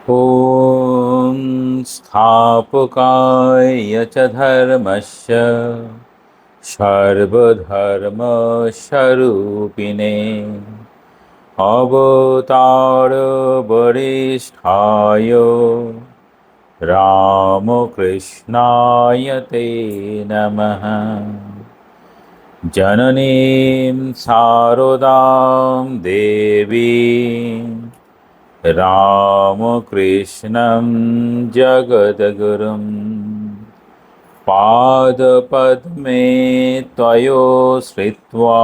ॐ स्थापकाय च धर्मस्य सर्वधर्मस्वरूपिणे अवतारवरिष्ठाय रामकृष्णाय ते नमः। जननीं शारदां देवीं रामकृष्णं जगद्गुरुं पादपद्मे त्वयो श्रित्वा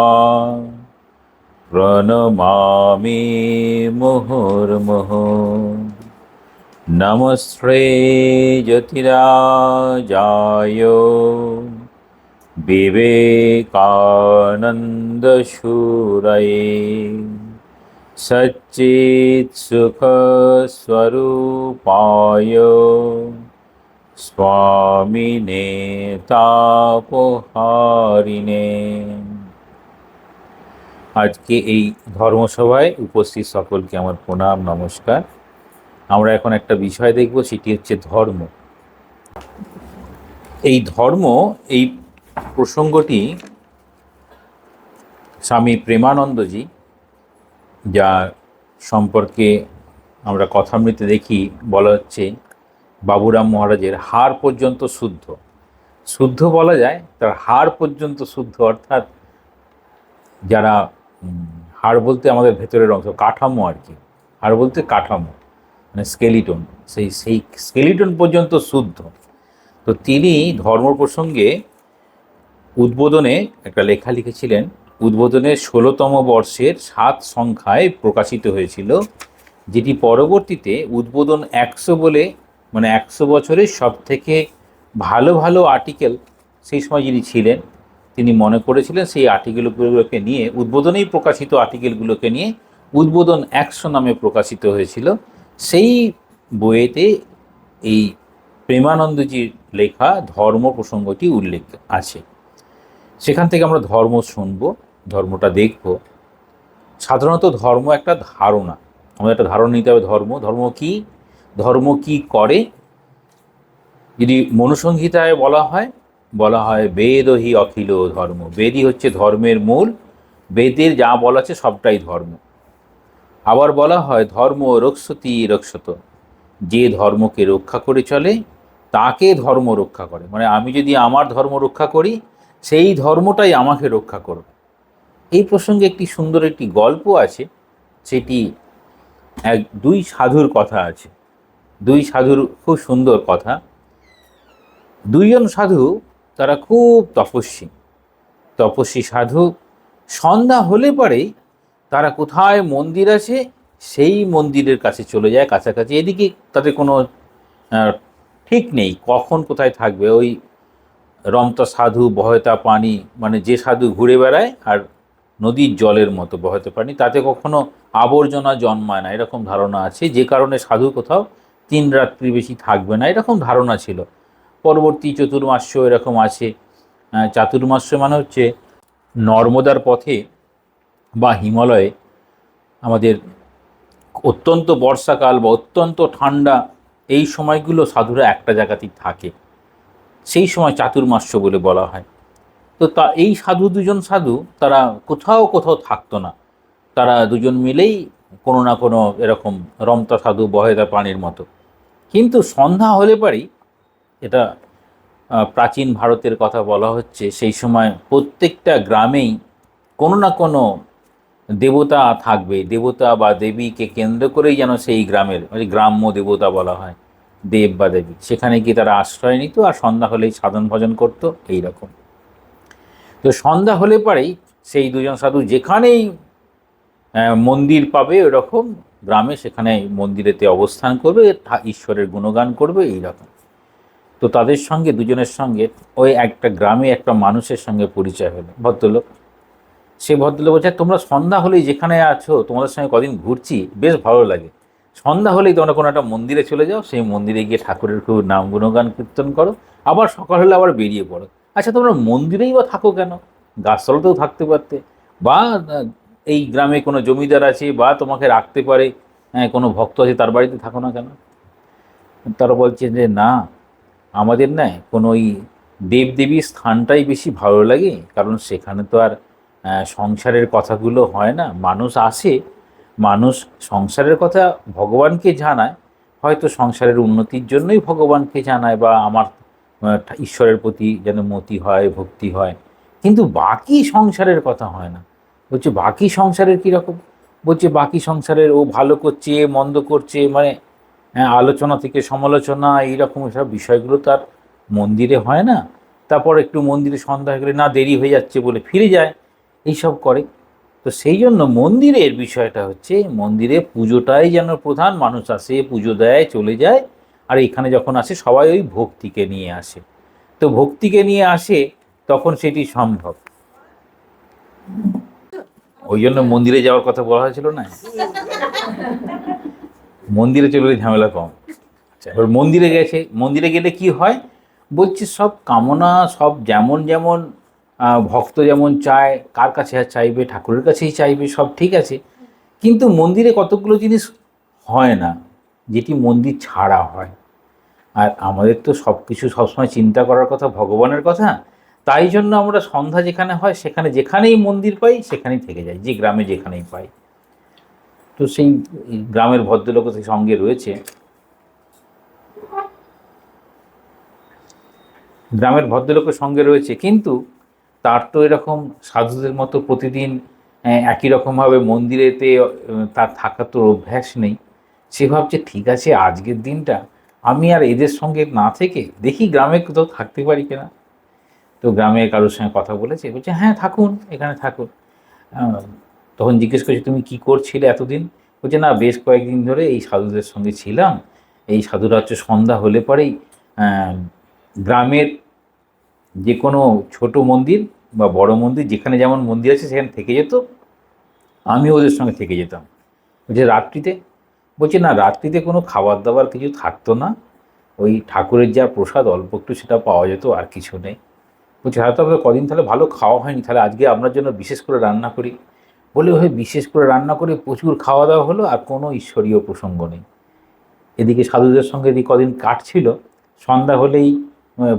प्रणमामि मुहुर्मुहुः। नमस्ते ज्योतिराजाय विवेकानन्दशूरये सच्चित्सुखस्वरूपाय स्वामिने तापहारिणे। আজকে এই ধর্মসভায় উপস্থিত সকলকে আমার প্রণাম নমস্কার। আমরা এখন একটা বিষয় দেখব, সেটি হচ্ছে ধর্ম। এই ধর্ম, এই প্রসঙ্গটি স্বামী প্রেমানন্দজি, যা সম্পর্কে আমরা কথামৃতে দেখি বলা হচ্ছে বাবুরাম মহারাজের হাড় পর্যন্ত শুদ্ধ। শুদ্ধ বলা যায়, তার হাড় পর্যন্ত শুদ্ধ, অর্থাৎ যারা হাড় বলতে আমাদের ভেতরের অংশ, কাঠামো আর কি, হাড় বলতে কাঠামো মানে স্কেলিটন, সেই স্কেলিটন পর্যন্ত শুদ্ধ। তো তিনি ধর্ম প্রসঙ্গে উদ্বোধনে একটা লেখা লিখেছিলেন। উদ্বোধনের 16তম বর্ষের 7 সংখ্যায় প্রকাশিত হয়েছিল, যেটি পরবর্তীতে উদ্বোধন 100 বলে, মানে 100 বছরের সব থেকে ভালো ভালো আর্টিকেল সেই সময় যিনি ছিলেন তিনি মনে করেছিলেন সেই আর্টিকেলগুলোকে নিয়ে, উদ্বোধনেই প্রকাশিত আর্টিকেলগুলোকে নিয়ে উদ্বোধন 100 নামে প্রকাশিত হয়েছিল। সেই বইয়েতে এই প্রেমানন্দজির লেখা ধর্ম প্রসঙ্গটি উল্লেখ আছে। সেখান থেকে আমরা ধর্ম শুনব, ধর্মটা দেখব। সাধারণত ধর্ম একটা ধারণা, আমাদের একটা ধারণা নিতে হবে। ধর্ম কি, ধর্ম কি করে। যদি মনুসংহিতায় বলা হয় বেদহি অখিল ধর্ম। বেদই হচ্ছে ধর্মের মূল, বেদের যা বলা আছে সবটাই ধর্ম। আবার বলা হয় ধর্ম রক্ষতি রক্ষত, যে ধর্মকে রক্ষা করে চলে তাকে ধর্ম রক্ষা করে। মানে আমি যদি আমার ধর্ম রক্ষা করি, সেই ধর্মটাই আমাকে রক্ষা করবে। এই প্রসঙ্গে একটি সুন্দর একটি গল্প আছে, সেটি দুই সাধুর কথা আছে। দুই সাধুর খুব সুন্দর কথা। দুইজন সাধু, তারা খুব তপস্বী সাধু। সন্ধ্যা হলে পরেই তারা কোথায় মন্দির আছে সেই মন্দিরের কাছে চলে যায়, কাছাকাছি। এদিকে তাদের কোনো ঠিক নেই কখন কোথায় থাকবে। ওই রমতা সাধু বহতা পানি, মানে যে সাধু ঘুরে বেড়ায় আর নদীর জলের মতো বহতে পানি, তাতে কখনো আবর্জনা জন্মায় না, এরকম ধারণা আছে। যে কারণে সাধু কোথাও 3 রাত্রি বেশি থাকবে না, এরকম ধারণা ছিল। পরবর্তী চতুর্মাস্য এরকম আছে। চাতুর্মাস্য মানে হচ্ছে নর্মদার পথে বা হিমালয়ে আমাদের অত্যন্ত বর্ষাকাল বা অত্যন্ত ঠান্ডা, এই সময়গুলো সাধুরা একটা জায়গাতেই থাকে, সেই সময় চাতুর্মাস্য বলে বলা হয়। তো এই দুজন সাধু তারা কোথাও থাকতো না। তারা দুজন মিলেই কোনো না কোনো এরকম রমতা সাধু বহেদা পানির মতো। কিন্তু সন্ধ্যা হলে পরেই, এটা প্রাচীন ভারতের কথা বলা হচ্ছে, সেই সময় প্রত্যেকটা গ্রামেই কোনো না কোনো দেবতা থাকবে। দেবতা বা দেবীকে কেন্দ্র করেই যেন সেই গ্রামের, গ্রাম্য দেবতা বলা হয়, দেব বা দেবী, সেখানে গিয়ে তারা আশ্রয় নিত আর সন্ধ্যা হলেই সাধন ভজন করতো এইরকম। তো সন্ধ্যা হলে পরেই সেই দুজন সাধু যেখানেই মন্দির পাবে ওরকম গ্রামে, সেখানে মন্দিরেতে অবস্থান করবে, ঈশ্বরের গুণগান করবে এইরকম। তো তাদের সঙ্গে, দুজনের সঙ্গে ওই একটা গ্রামে একটা মানুষের সঙ্গে পরিচয় হলো, ভদ্রলোক। সে ভদ্রলোক বলছে, তোমরা সন্ধ্যা হলেই যেখানে আছো, তোমাদের সঙ্গে কদিন ঘুরছি, বেশ ভালো লাগে। সন্ধ্যা হলেই তোমরা কোনো একটা মন্দিরে চলে যাও, সেই মন্দিরে গিয়ে ঠাকুরের খুব নাম গুণগান কীর্তন করো, আবার সকাল হলে আবার বেরিয়ে পড়ো। আচ্ছা, তোমরা মন্দিরেই বা থাকো কেন? গাছতলাতেও থাকতে পারতে, বা এই গ্রামে কোনো জমিদার আছে বা তোমাকে রাখতে পারে, কোনো ভক্ত আছে, তার বাড়িতে থাকো না কেন? তারা বলছে যে না, আমাদের না কোনো ওই দেবদেবীর স্থানটাই বেশি ভালো লাগে, কারণ সেখানে তো আর সংসারের কথাগুলো হয় না, মানুষ আসে, মানুষ সংসারের কথা ভগবানকে জানায়, হয়তো সংসারের উন্নতির জন্যই ভগবানকে জানায়, বা আমার ঈশ্বরের প্রতি যেন মতি হয়, ভক্তি হয়, কিন্তু বাকি সংসারের কথা হয় না। বলছে বাকি সংসারের কীরকম? বলছে বাকি সংসারের ও ভালো করছে, মন্দ করছে, মানে আলোচনা থেকে সমালোচনা, এইরকম সব বিষয়গুলো তার মন্দিরে হয় না। তারপর একটু মন্দিরে সন্ধ্যা হয়ে গেলে না দেরি হয়ে যাচ্ছে বলে ফিরে যায়, এইসব করে। তো সেই জন্য মন্দিরের বিষয়টা হচ্ছে, মন্দিরে পুজোটাই যেন প্রধান, মানুষ আসে পুজো দেয় চলে যায়, আর এখানে যখন আসে সবাই ওই ভক্তিকে নিয়ে আসে। তো ভক্তিকে নিয়ে আসে তখন সেটি সম্ভব। ওই জন্য মন্দিরে যাওয়ার কথা বলা হয়েছিল না, মন্দিরে চলে গেলে ঝামেলা কম। আচ্ছা, এবার মন্দিরে গেছে, মন্দিরে গেলে কি হয়? বলছি সব কামনা, সব যেমন যেমন ভক্ত যেমন চায়, কার কাছে আর চাইবে? ঠাকুরের কাছেই চাইবে, সব ঠিক আছে। কিন্তু মন্দিরে কতগুলো জিনিস হয় না, যেটি মন্দির ছাড়া হয়। আর আমাদের তো সব কিছু সবসময় চিন্তা করার কথা ভগবানের কথা, তাই জন্য আমরা সন্ধ্যা যেখানে হয় সেখানে, যেখানেই মন্দির পাই সেখানেই থেকে যাই, যে গ্রামে যেখানেই পাই। তো সেই গ্রামের ভদ্রলোক সেই সঙ্গে রয়েছে, গ্রামের ভদ্রলোকের সঙ্গে রয়েছে, কিন্তু তার তো এরকম সাধুদের মতো প্রতিদিন একই রকমভাবে মন্দিরেতে তার থাকার তো অভ্যাস নেই। সে ভাবছে ঠিক আছে, আজকের দিনটা আমি আর এদের সঙ্গে না থেকে দেখি গ্রামে কোথাও থাকতে পারি কিনা। তো গ্রামে কারোর সঙ্গে কথা বলেছে, বলছে হ্যাঁ থাকুন, এখানে থাকুন। আহ, তখন জিজ্ঞেস করছি তুমি কি করছিলে এতদিন? বলছে না, বেশ কয়েকদিন ধরে এই সাধুদের সঙ্গে ছিলাম। এই সাধুরা হচ্ছে সন্ধ্যা হলে পরেই গ্রামের যে কোনো ছোট মন্দির বা বড় মন্দির, যেখানে যেমন মন্দির আছে সেখানে থেকে যেত, আমিও ওদের সঙ্গে থেকে যেতাম। বলছে রাত্রিতে? বলছে না, রাত্রিতে কোনো খাবার দাবার কিছু থাকতো না, ওই ঠাকুরের যা প্রসাদ অল্প একটু সেটা পাওয়া যেত, আর কিছু নেই। বলছে হয়তো আপনার কদিন তাহলে ভালো খাওয়া হয়নি, তাহলে আজকে আপনার জন্য বিশেষ করে রান্না করি। বলে ওই বিশেষ করে রান্না করে প্রচুর খাওয়া দাওয়া হলো, আর কোনো ঈশ্বরীয় প্রসঙ্গ নেই। এদিকে সাধুদের সঙ্গে এদিকে কদিন কাটছিল, সন্ধ্যা হলেই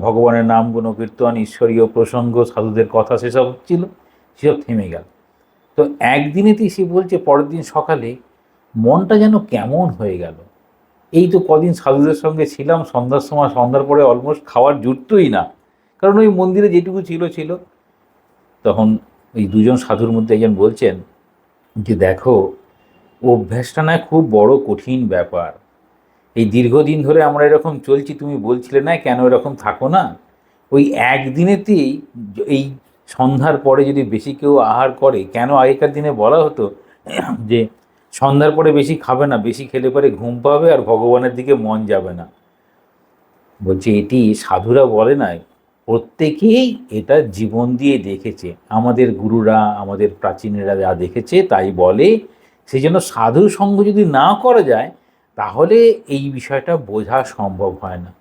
ভগবানের নাম গুণকীর্তন, ঈশ্বরীয় প্রসঙ্গ, সাধুদের কথা সেসব হচ্ছিল, সেসব থেমে গেল। তো একদিনেতেই সে বলছে পরের দিন সকালে মনটা যেন কেমন হয়ে গেল। এই তো কদিন সাধুদের সঙ্গে ছিলাম, সন্ধ্যার সময়, সন্ধ্যার পরে অলমোস্ট খাওয়ার জুটতোই না, কারণ ওই মন্দিরে যেটুকু ছিল ছিল। তখন ওই দুজন সাধুর মধ্যে একজন বলছেন যে দেখো, অভ্যাসটা না খুব বড় কঠিন ব্যাপার। এই দীর্ঘদিন ধরে আমরা এরকম চলছি, তুমি বলছিলে না কেন এরকম থাকো না, ওই একদিনেতেই এই সন্ধ্যার পরে যদি বেশি কেউ আহার করে, কেন আগেকার দিনে বলা হতো যে সন্ধ্যার পরে বেশি খাবে না, বেশি খেলে পরে ঘুম পাবে আর ভগবানের দিকে মন যাবে না। বলছে এটি সাধুরা বলে না, প্রত্যেকেই এটা জীবন দিয়ে দেখেছে, আমাদের গুরুরা, আমাদের প্রাচীনেরা যা দেখেছে তাই বলে। সেই জন্য সাধু সঙ্গ যদি না করা যায় তাহলে এই বিষয়টা বোঝা সম্ভব হয় না।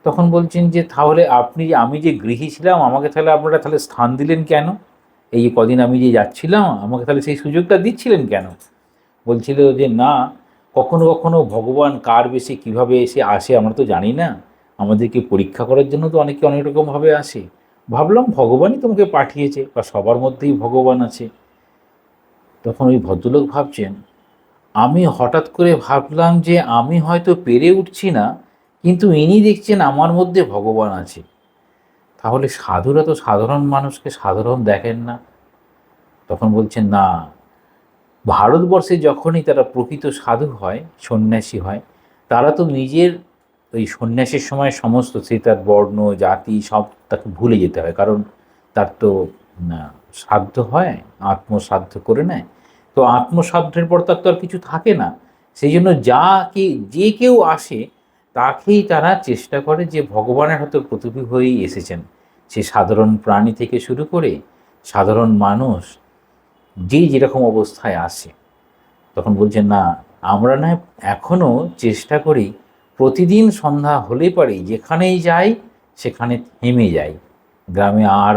তখন বলছেন যে তাহলে আপনি, আমি যে গৃহী ছিলাম, আমাকে তাহলে আপনারা তাহলে স্থান দিলেন কেন? এই যে কদিন আমি যে যাচ্ছিলাম, আমাকে তাহলে সেই সুযোগটা দিচ্ছিলেন কেন? বলছিল যে না, কখনো কখনো ভগবান কার বেশি কীভাবে এসে আসে আমরা তো জানি না, আমাদেরকে পরীক্ষা করার জন্য তো অনেকে অনেক রকমভাবে আসে, ভাবলাম ভগবানই তোমাকে পাঠিয়েছে, বা সবার মধ্যেই ভগবান আছে। তখন ওই ভদ্রলোক ভাবছেন, আমি হঠাৎ করে ভাবলাম যে আমি হয়তো পেরে উঠছি না, কিন্তু ইনি দেখছেন আমার মধ্যে ভগবান আছে। তাহলে সাধুরা তো সাধারণ মানুষকে সাধারণ দেখেন না। তখন বলছেন না, ভারতবর্ষে যখনই তারা প্রকৃত সাধু হয়, সন্ন্যাসী হয়, তারা তো নিজের ওই সন্ন্যাসের সময় সমস্ত, সে তার বর্ণ জাতি সব তাকে ভুলে যেতে হয়, কারণ তার তো শ্রাদ্ধ হয়, আত্মশ্রাদ্ধ করে নেয়। তো আত্মশ্রাদ্ধের পর তার তো আর কিছু থাকে না। সেই জন্য যে কেউ আসে তাকেই তারা চেষ্টা করে যে ভগবানের হয়তো প্রতিভী হয়েই এসেছেন। সে সাধারণ প্রাণী থেকে শুরু করে সাধারণ মানুষ যে যেরকম অবস্থায় আসে। তখন বলছেন না, আমরা না এখনও চেষ্টা করি, প্রতিদিন সন্ধ্যা হলে পারে যেখানেই যাই সেখানে থেমে যাই, গ্রামে আর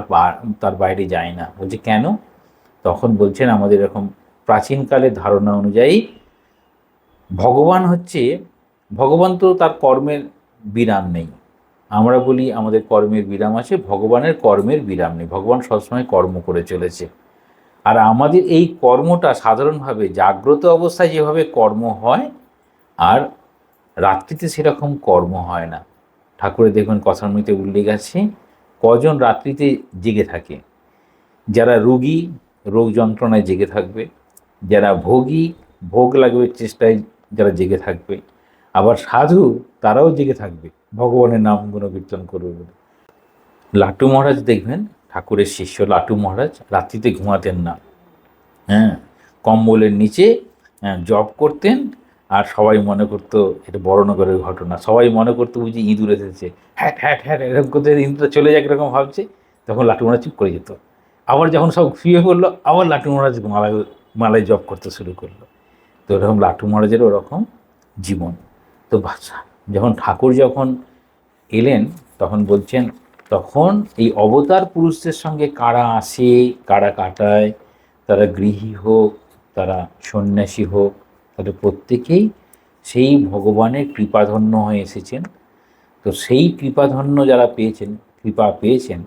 তার বাইরে যাই না। বলছে কেন? তখন বলছেন আমাদের এরকম প্রাচীনকালের ধারণা অনুযায়ী ভগবান হচ্ছে ভগবান তো তার কর্মের বিরাম নেই। আমরা বলি আমাদের কর্মের বিরাম আছে, ভগবানের কর্মের বিরাম নেই, ভগবান সবসময় কর্ম করে চলেছে। আর আমাদের এই কর্মটা সাধারণভাবে জাগ্রত অবস্থায় যেভাবে কর্ম হয়, আর রাত্রিতে সেরকম কর্ম হয় না। ঠাকুরের দেখবেন কথামৃতে উল্লেখ আছে, কজন রাত্রিতে জেগে থাকে। যারা রোগী, রোগ যন্ত্রণায় জেগে থাকবে, যারা ভোগী, ভোগ লাঘবের চেষ্টায় যারা জেগে থাকবে, আবার সাধু, তারাও জেগে থাকবে ভগবানের নাম গুণকীর্তন করবে বলে। লাটু মহারাজ দেখবেন, ঠাকুরের শিষ্য লাটু মহারাজ রাত্রিতে ঘুমাতেন না। হ্যাঁ, কম্বলের নিচে জপ করতেন। আর সবাই মনে করতো এটা বড়নগরের ঘটনা, সবাই মনে করতো বুঝি ইঁদুর এসেছে, হ্যাট হ্যাট হ্যাট এরকম করতে ইঁদুরটা চলে যাক এরকম ভাবছে, তখন লাটু মহারাজ চুপ করে যেত। আবার যখন সব শুয়ে পড়লো, আবার লাটু মহারাজ মালায় জপ করতে শুরু করলো। তো ওরকম লাটু মহারাজের ওরকম জীবন। তো যখন ঠাকুর যখন এলেন, তখন বলছেন, তখন এই অবতার পুরুষদের সঙ্গে কারা আসে, কারা কাটায়, তারা গৃহী হোক, তারা সন্ন্যাসী হোক, তাদের প্রত্যেকেই সেই ভগবানের কৃপাধন্য হয়ে এসেছেন। তো সেই কৃপাধন্য যারা পেয়েছেন, কৃপা পেয়েছেন,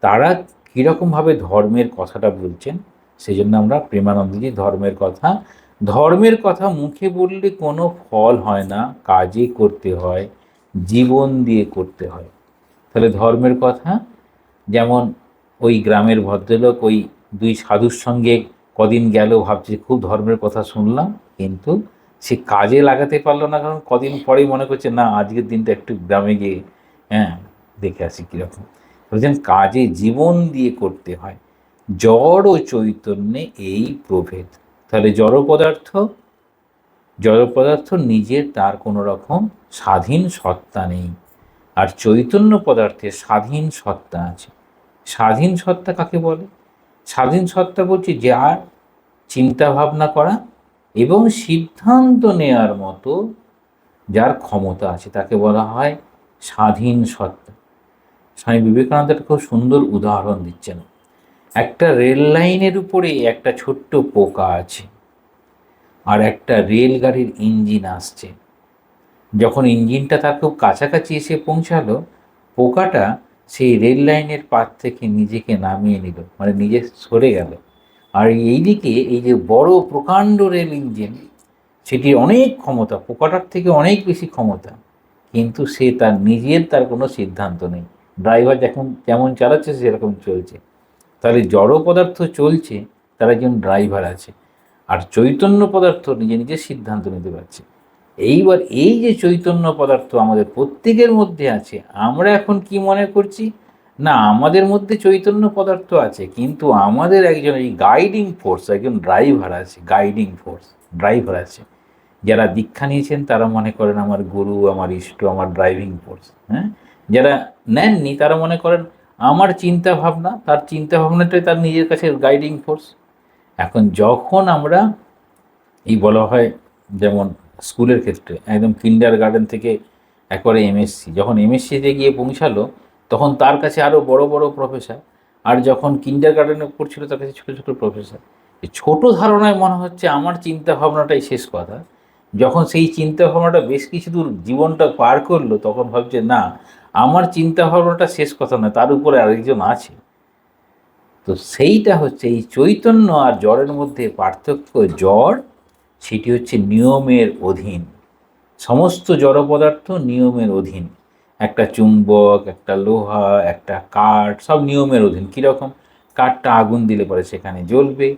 তারা কীরকমভাবে ধর্মের কথাটা বলছেন, সেই জন্য আমরা প্রেমানন্দজি ধর্মের কথা মুখে বললে কোনো ফল হয় না, কাজে করতে হয়, জীবন দিয়ে করতে হয়। তাহলে ধর্মের কথা, যেমন ওই গ্রামের ভদ্রলোক ওই দুই সাধুর সঙ্গে কদিন গেল, ভাবছে খুব ধর্মের কথা শুনলাম, কিন্তু সে কাজে লাগাতে পারলো না, কারণ কদিন পরেই মনে করছে না আজকের দিনটা একটু গ্রামে গিয়ে দেখে আসি কীরকম। বলছেন কাজে জীবন দিয়ে করতে হয়, জড় ও চৈতন্যে এই প্রভেদ। তাহলে জড় পদার্থ নিজের তার কোনো রকম স্বাধীন সত্তা নেই, আর চৈতন্য পদার্থে স্বাধীন সত্তা আছে। স্বাধীন সত্তা কাকে বলে? স্বাধীন সত্তা বলছি যার চিন্তা ভাবনা করা এবং সিদ্ধান্ত নেওয়ার মতো যার ক্ষমতা আছে, তাকে বলা হয় স্বাধীন সত্তা। স্বামী বিবেকানন্দ একটা খুব সুন্দর উদাহরণ দিচ্ছেন। একটা রেল লাইনের উপরে একটা ছোট্ট পোকা আছে, আর একটা রেলগাড়ির ইঞ্জিন আসছে। যখন ইঞ্জিনটা তার খুব কাছাকাছি এসে পৌঁছালো, পোকাটা সেই রেল লাইনের পার থেকে নিজেকে নামিয়ে নিল, মানে নিজে সরে গেল। আর এইদিকে এই যে বড় প্রকাণ্ড রেল ইঞ্জিন, সেটির অনেক ক্ষমতা, পোকাটার থেকে অনেক বেশি ক্ষমতা, কিন্তু সে তার কোনো সিদ্ধান্ত নেই। ড্রাইভার যেমন চালাচ্ছে সেরকম চলছে। তাহলে জড় পদার্থ চলছে, তার একজন ড্রাইভার আছে, আর চৈতন্য পদার্থ নিজে নিজে সিদ্ধান্ত নিতে পারছে। এইবার এই যে চৈতন্য পদার্থ আমাদের প্রত্যেকের মধ্যে আছে, আমরা এখন কি মনে করছি, না আমাদের মধ্যে চৈতন্য পদার্থ আছে, কিন্তু আমাদের একজন এই গাইডিং ফোর্স, একজন ড্রাইভার আছে। যারা দীক্ষা নিয়েছেন তারা মনে করেন আমার গুরু, আমার ইষ্ট, আমার ড্রাইভিং ফোর্স। হ্যাঁ, যারা নেননি তারা মনে করেন আমার চিন্তা ভাবনা, তার চিন্তা ভাবনাটাই তার নিজের কাছে গাইডিং ফোর্স। এখন যখন আমরা এই বলা হয়, যেমন স্কুলের ক্ষেত্রে একদম কিন্ডার গার্ডেন থেকে একবারে এমএসসি, যখন এমএসসিতে গিয়ে পৌঁছালো, তখন তার কাছে আরও বড় বড় প্রফেসর, আর যখন কিন্ডার গার্ডেনে পড়ছিল তার কাছে ছোটো ছোটো প্রফেসর। এই ছোটো ধারণায় মনে হচ্ছে আমার চিন্তা ভাবনাটাই শেষ কথা। যখন সেই চিন্তা ভাবনাটা বেশ কিছু দূর জীবনটা পার করলো, তখন ভাবছে না আমার চিন্তা ভাবনাটা শেষ কথা নয়, তার উপরে আরেকজন আছে। তো সেইটা হচ্ছে এই চৈতন্য আর জড়ের মধ্যে পার্থক্য। জড় সেটি হচ্ছে নিয়মের অধীন, সমস্ত জড় পদার্থ নিয়মের অধীন। একটা চুম্বক, একটা লোহা, একটা কাঠ, সব নিয়মের অধীন। কীরকম? কাঠটা আগুন দিলে পরে সেখানে জ্বলবে,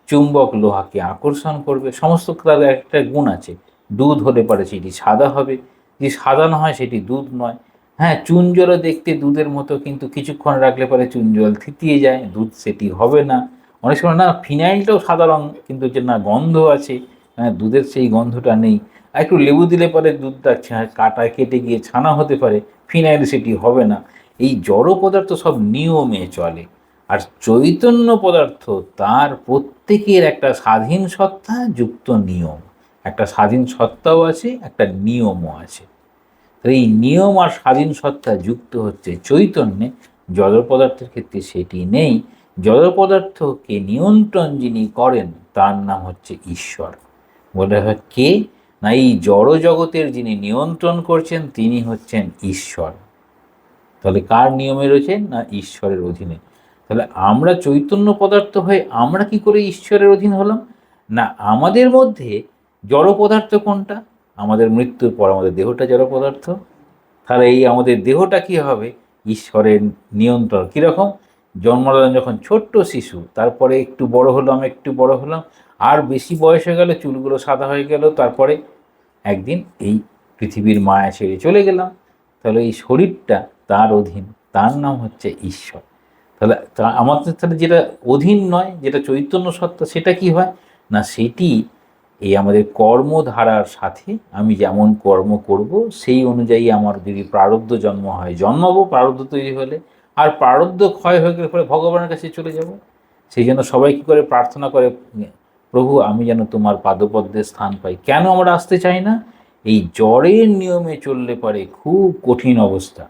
চুম্বক লোহাকে আকর্ষণ করবে, সমস্ত তার একটা গুণ আছে। দুধ হলে পরে সেটি সাদা হবে, যে সাদা না হয় সেটি দুধ নয়। হ্যাঁ, চুন জলও দেখতে দুধের মতো, কিন্তু কিছুক্ষণ রাখলে পরে চুন জল থিতিয়ে যায়, দুধ সেটি হবে না। অনেক সময় না ফিনাইলটাও সাদা রঙ, কিন্তু যে না গন্ধ আছে, হ্যাঁ দুধের সেই গন্ধটা নেই। আর একটু লেবু দিলে পরে দুধটা কাটায় কেটে গিয়ে ছানা হতে পারে, ফিনাইল সেটি হবে না। এই জড় পদার্থ সব নিয়মে চলে, আর চৈতন্য পদার্থ তার প্রত্যেকের একটা স্বাধীন সত্তা যুক্ত নিয়ম, একটা স্বাধীন সত্তাও আছে, একটা নিয়মও আছে। তো এই নিয়ম আর স্বাধীন সত্তা যুক্ত হচ্ছে চৈতন্যে। জড় পদার্থের ক্ষেত্রে সেটি নেই। জড় পদার্থকে নিয়ন্ত্রণ যিনি করেন তার নাম হচ্ছে ঈশ্বর। বলে হয় কে? না এই জড় জগতের যিনি নিয়ন্ত্রণ করছেন তিনি হচ্ছেন ঈশ্বর। তাহলে কার নিয়মে রয়েছেন? না ঈশ্বরের অধীনে। তাহলে আমরা চৈতন্য পদার্থ হয়ে আমরা কি করে ঈশ্বরের অধীন হলাম? না আমাদের মধ্যে জড় পদার্থ কোনটা? আমাদের মৃত্যুর পর আমাদের দেহটা জড় পদার্থ। তাহলে এই আমাদের দেহটা কি হবে? ঈশ্বরের নিয়ন্ত্রণ। কীরকম? জন্মদান যখন ছোট্ট শিশু, তারপরে একটু বড় হলাম, একটু বড় হলাম, আর বেশি বয়স হয়ে গেল, চুলগুলো সাদা হয়ে গেল, তারপরে একদিন এই পৃথিবীর মায়া ছেড়ে চলে গেলাম। তাহলে এই শরীরটা তার অধীন, তার নাম হচ্ছে ঈশ্বর। তাহলে আমাদের তাহলে যেটা অধীন নয়, যেটা চৈতন্য সত্তা, সেটা কি হয়? না সেটি এই আমাদের কর্মধারার সাথে আমি যেমন কর্ম করব সেই অনুযায়ী আমার যদি প্রারব্ধ জন্ম হয় জন্মাবো, প্রারব্ধ তৈরি হলে, আর প্রারব্ধ ক্ষয় হয়ে গেলে পরে ভগবানের কাছে চলে যাব। সেই জন্য সবাই কী করে প্রার্থনা করে, প্রভু আমি যেন তোমার পাদপদ্মে স্থান পাই। কেন আমরা আসতে চাই না? এই জ্বরের নিয়মে চললে পারে খুব কঠিন অবস্থা।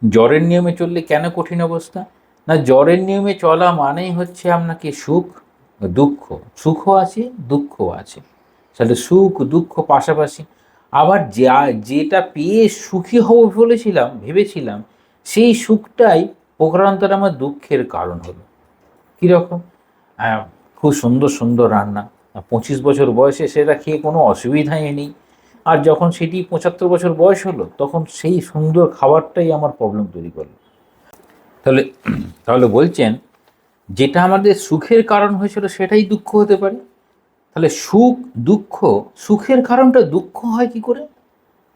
জ্বরের নিয়মে চললে কেন কঠিন অবস্থা? না জ্বরের নিয়মে চলা মানেই হচ্ছে আপনাকে সুখ দুঃখ, সুখও আছে দুঃখও আছে। তাহলে সুখ দুঃখ পাশাপাশি। আবার যেটা পেয়ে সুখী হব ভেবেছিলাম, সেই সুখটাই প্রকারান্তরে আমার দুঃখের কারণ হলো। কীরকম? খুব সুন্দর সুন্দর রান্না, 25 বছর বয়সে সেটা খেয়ে কোনো অসুবিধাই নেই, আর যখন সেটি 75 বছর বয়স হলো তখন সেই সুন্দর খাবারটাই আমার প্রবলেম তৈরি করলো। তাহলে তাহলে বলছেন যেটা আমাদের সুখের কারণ হয়েছিল সেটাই দুঃখ হতে পারে। তাহলে সুখ দুঃখ, সুখের কারণটা দুঃখ হয় কি করে?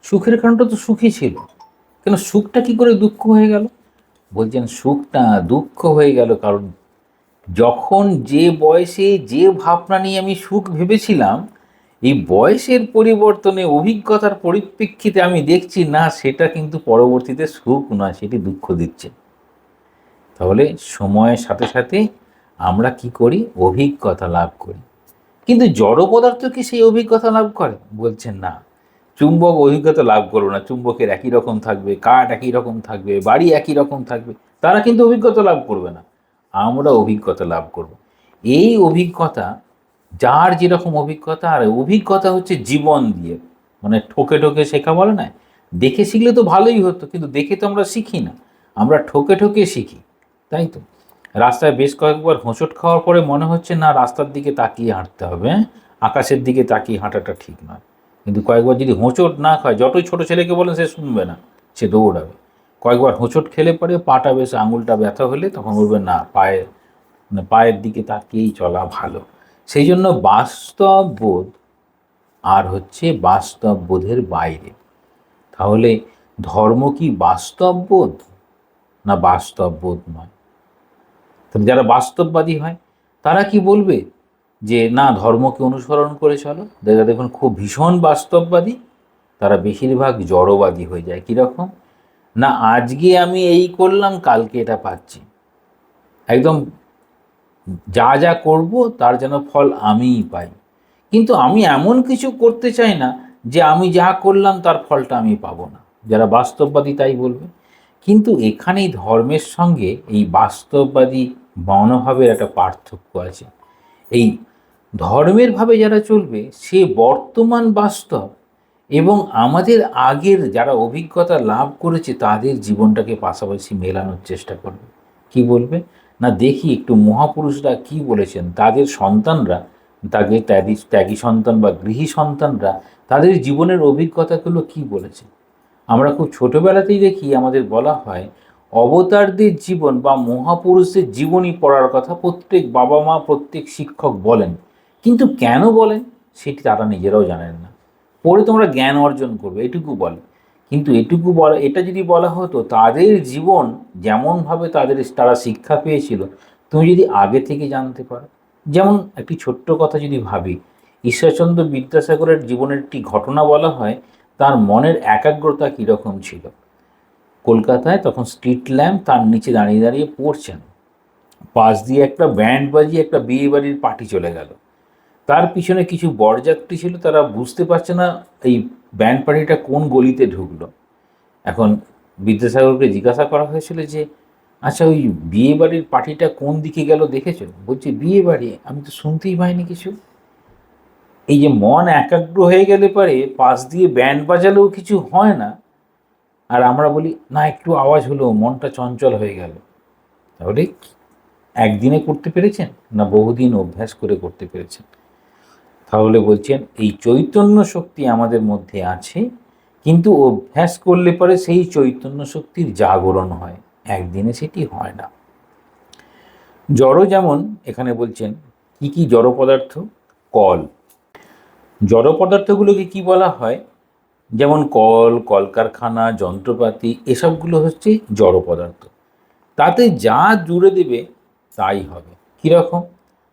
সুখের কারণটা তো সুখই ছিল, কেন সুখটা কি করে দুঃখ হয়ে গেল? বলছেন সুখটা দুঃখ হয়ে গেল কারণ যখন যে বয়সে যে ভাবনা নিয়ে আমি সুখ ভেবেছিলাম, এই বয়সের পরিবর্তনে অভিজ্ঞতার পরিপ্রেক্ষিতে আমি দেখছি না সেটা কিন্তু পরবর্তীতে সুখ নয়, সেটি দুঃখ দিচ্ছে। তাহলে সময়ের সাথে সাথে আমরা কি করি? অভিজ্ঞতা লাভ করি। কিন্তু জড় পদার্থ কি সেই অভিজ্ঞতা লাভ করে? বলছেন না। চুম্বক অভিজ্ঞতা লাভ করো না, চুম্বকের একই রকম থাকবে, কাঠ একই রকম থাকবে, বাড়ি একই রকম থাকবে, তারা কিন্তু অভিজ্ঞতা লাভ করবে না। আমরা অভিজ্ঞতা লাভ করব। এই অভিজ্ঞতা যার যেরকম অভিজ্ঞতা, আর অভিজ্ঞতা হচ্ছে জীবন দিয়ে, মানে ঠকে ঠকে শেখা বলে না, দেখে শিখলে তো ভালোই হতো, কিন্তু দেখে তো আমরা শিখি না, আমরা ঠকে ঠকে শিখি, তাই তো? রাস্তায় বেশ কয়েকবার হোঁচট খাওয়ার পরে মনে হচ্ছে না রাস্তার দিকে তাকিয়ে হাঁটতে হবে, আকাশের দিকে তাকিয়ে হাঁটাটা ঠিক নয়। কিন্তু কয়েকবার যদি হোঁচট না খায়, যতই ছোটো ছেলেকে বলেন সে শুনবে না, সে দৌড়াবে। কয়েকবার হোঁচট খেলে পরে পাটা বেশ আঙুলটা ব্যথা হলে তখন বলবে না, পায়ের দিকে তাকিয়েই চলা ভালো। সেই জন্য বাস্তব বোধ আর হচ্ছে বাস্তব বোধের বাইরে। তাহলে ধর্ম কি বাস্তব বোধ? না বাস্তব বোধ নয়। তাহলে যারা বাস্তববাদী হয় তারা কি বলবে? যে না ধর্মকে অনুসরণ করে চলো। দেখুন খুব ভীষণ বাস্তববাদী, তারা বেশিরভাগ জড়বাদী হয়ে যায়। কীরকম? না আজকে আমি এই করলাম, কালকে এটা পাচ্ছি, একদম যা যা করব তার যেন ফল আমিই পাই। কিন্তু আমি এমন কিছু করতে চাই না যে আমি যা করলাম তার ফলটা আমি পাবো না। যারা বাস্তববাদী তাই বলবে। কিন্তু এখানেই ধর্মের সঙ্গে এই বাস্তববাদী মনোভাবের একটা পার্থক্য আছে। এই ধর্মের ভাবে যারা চলবে সে বর্তমান বাস্তব এবং আমাদের আগের যারা অভিজ্ঞতা লাভ করেছে তাদের জীবনটাকে পাশাপাশি মেলানোর চেষ্টা করবে। কি বলবে? না দেখি একটু মহাপুরুষরা কি বলেছেন, তাদের সন্তানরা, তাদের ত্যাগী সন্তান বা গৃহী সন্তানরা তাদের জীবনের অভিজ্ঞতাগুলো কি বলেছে। আমরা খুব ছোটোবেলাতেই দেখি আমাদের বলা হয় অবতারদের জীবন বা মহাপুরুষদের জীবনী পড়ার কথা প্রত্যেক বাবা মা, প্রত্যেক শিক্ষক বলেন, কিন্তু কেন বলেন সেটি তারা নিজেরাও জানেন না। পড়ে তোমরা জ্ঞান অর্জন করবে এটুকু বলে, কিন্তু এটা যদি বলা হতো তাদের জীবন যেমনভাবে তারা শিক্ষা পেয়েছিল তুমি যদি আগে থেকে জানতে পারো। যেমন একটি ছোট্ট কথা যদি ভাবি, ঈশ্বরচন্দ্র বিদ্যাসাগরের জীবনের একটি ঘটনা বলা হয়, তার মনের একাগ্রতা কীরকম ছিল। কলকাতায় তখন স্ট্রিট ল্যাম্প, তার নিচে দাঁড়িয়ে দাঁড়িয়ে পড়ছেন, পাশ দিয়ে একটা ব্যান্ড বাজিয়ে একটা বিয়ে বাড়ির পার্টি চলে গেল, তার পিছনে কিছু বরযাত্রী ছিল, তারা বুঝতে পারছে না এই ব্যান্ড পার্টিটা কোন গলিতে ঢুকলো। এখন বিদ্যাসাগরকে জিজ্ঞাসা করা হয়েছিল যে আচ্ছা ওই বিয়ে বাড়ির পার্টিটা কোন দিকে গেল দেখেছো? বলছে বিয়ে বাড়ি, আমি তো শুনতেই পাইনি কিছু। এই যে মন একাগ্র হয়ে গেলে পরে পাশ দিয়ে ব্যান্ড বাজালেও কিছু হয় না, আর আমরা বলি না একটু আওয়াজ হলো মনটা চঞ্চল হয়ে গেল। তাহলে একদিনে করতে পেরেছেন না বহুদিন অভ্যাস করে করতে পেরেছেন? তাহলে বলছেন এই চৈতন্য শক্তি আমাদের মধ্যে আছে, কিন্তু অভ্যাস করলে পরে সেই চৈতন্য শক্তির জাগরণ হয়, একদিনে সেটি হয় না। জড় যেমন এখানে বলছেন কি কি জড় পদার্থ? কল। জড় পদার্থগুলোকে কি বলা হয়? যেমন কল, কলকারখানা, যন্ত্রপাতি, এসবগুলো হচ্ছে জড় পদার্থ। তাতে যা জুড়ে দেবে তাই হবে। কীরকম?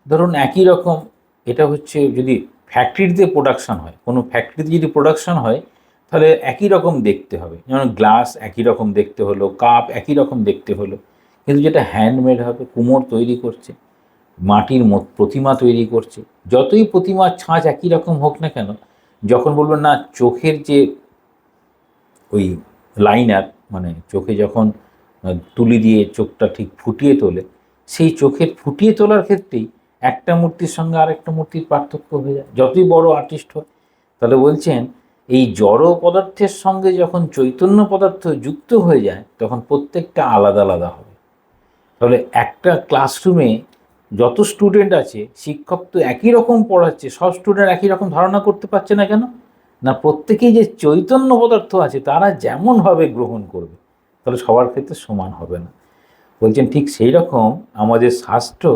ধরুন একই রকম, এটা হচ্ছে যদি ফ্যাক্টরিতে প্রোডাকশান হয়, কোনো ফ্যাক্টরিতে যদি প্রোডাকশান হয় তাহলে একই রকম দেখতে হবে। যেমন গ্লাস একই রকম দেখতে হলো, কাপ একই রকম দেখতে হলো। কিন্তু যেটা হ্যান্ডমেড হবে, কুমোর তৈরি করছে, মাটির প্রতিমা তৈরি করছে, যতই প্রতিমার ছাঁচ একই রকম হোক না কেন, যখন বলবেন না চোখের যে ওই লাইনার, মানে চোখে যখন তুলি দিয়ে চোখটা ঠিক ফুটিয়ে তোলে, সেই চোখের ফুটিয়ে তোলার ক্ষেত্রেই একটা মূর্তির সঙ্গে আরেকটা মূর্তির পার্থক্য হয়ে যায়, যতই বড় আর্টিস্ট হয়। তাহলে বলছেন এই জড় পদার্থের সঙ্গে যখন চৈতন্য পদার্থ যুক্ত হয়ে যায় তখন প্রত্যেকটা আলাদা আলাদা হবে। তাহলে একটা ক্লাসরুমে যত স্টুডেন্ট আছে, শিক্ষক তো একই রকম পড়াচ্ছে, সব স্টুডেন্ট একই রকম ধারণা করতে পারছে না কেন? না প্রত্যেকেই যে চৈতন্য পদার্থ আছে তারা যেমনভাবে গ্রহণ করবে, তাহলে সবার ক্ষেত্রে সমান হবে না। বলছেন ঠিক সেই রকম আমাদের শাস্ত্র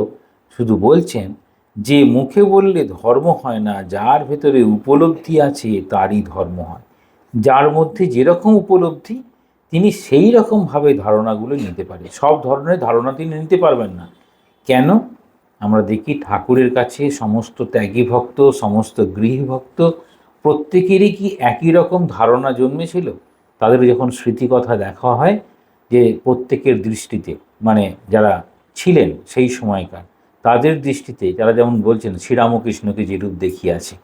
শুধু বলছেন যে মুখে বললে ধর্ম হয় না, যার ভেতরে উপলব্ধি আছে তারই ধর্ম হয়। যার মধ্যে যেরকম উপলব্ধি তিনি সেই রকমভাবে ধারণাগুলো নিতে পারে, সব ধরনের ধারণা তিনি নিতে পারবেন না। কেন? আমরা দেখি ঠাকুরের কাছে সমস্ত ত্যাগী ভক্ত, সমস্ত গৃহী ভক্ত, প্রত্যেকেরই কি একই রকম ধারণা জন্মেছিল? তাদের যখন স্মৃতিকথা দেখা হয়, যে প্রত্যেকের দৃষ্টিতে, মানে যারা ছিলেন সেই সময়কার, তাদের দৃষ্টিতে যারা যেমন বলছেন শ্রীরামকৃষ্ণকে যে রূপ দেখিয়াছে,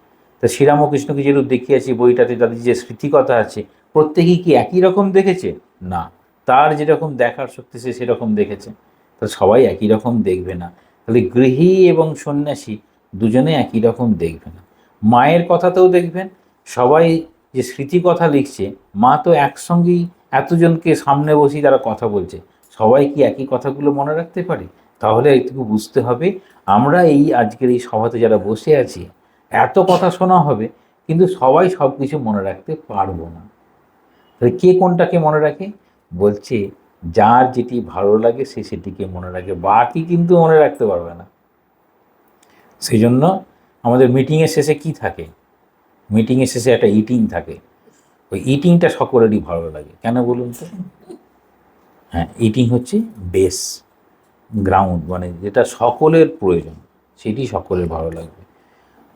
তা শ্রীরামকৃষ্ণকে যে রূপ দেখিয়াছে বইটাতে তাদের যে স্মৃতিকথা আছে, প্রত্যেকেই কি একই রকম দেখেছে? না, তার যেরকম দেখার শক্তি সে সেরকম দেখেছে, তা সবাই একই রকম দেখবে না। তাহলে গৃহী এবং সন্ন্যাসী দুজনে একই রকম দেখবে না। মায়ের কথাতেও দেখবেন সবাই যে স্মৃতিকথা লিখছে, মা তো একসঙ্গেই এতজনকে সামনে বসিয়ে তারা কথা বলছে, সবাই কি একই কথাগুলো মনে রাখতে পারে? তাহলে এইটুকু বুঝতে হবে, আমরা এই আজকের এই সভাতে যারা বসে আছি, এত কথা শোনা হবে কিন্তু সবাই সব কিছু মনে রাখতে পারবো না। তাহলে কে কোনটাকে মনে রাখে? বলছে যার যেটি ভালো লাগে সে সেটিকে মনে রাখে, বাকি কিন্তু মনে রাখতে পারবে না। সেই জন্য আমাদের মিটিংয়ের শেষে কি থাকে? মিটিংয়ের শেষে একটা ইটিং থাকে, ওই ইটিংটা সকলেরই ভালো লাগে। কেন বলুন তো? হ্যাঁ, ইটিং হচ্ছে বেস, গ্রাউন্ড, মানে যেটা সকলের প্রয়োজন, সেটি সকলের ভালো লাগবে।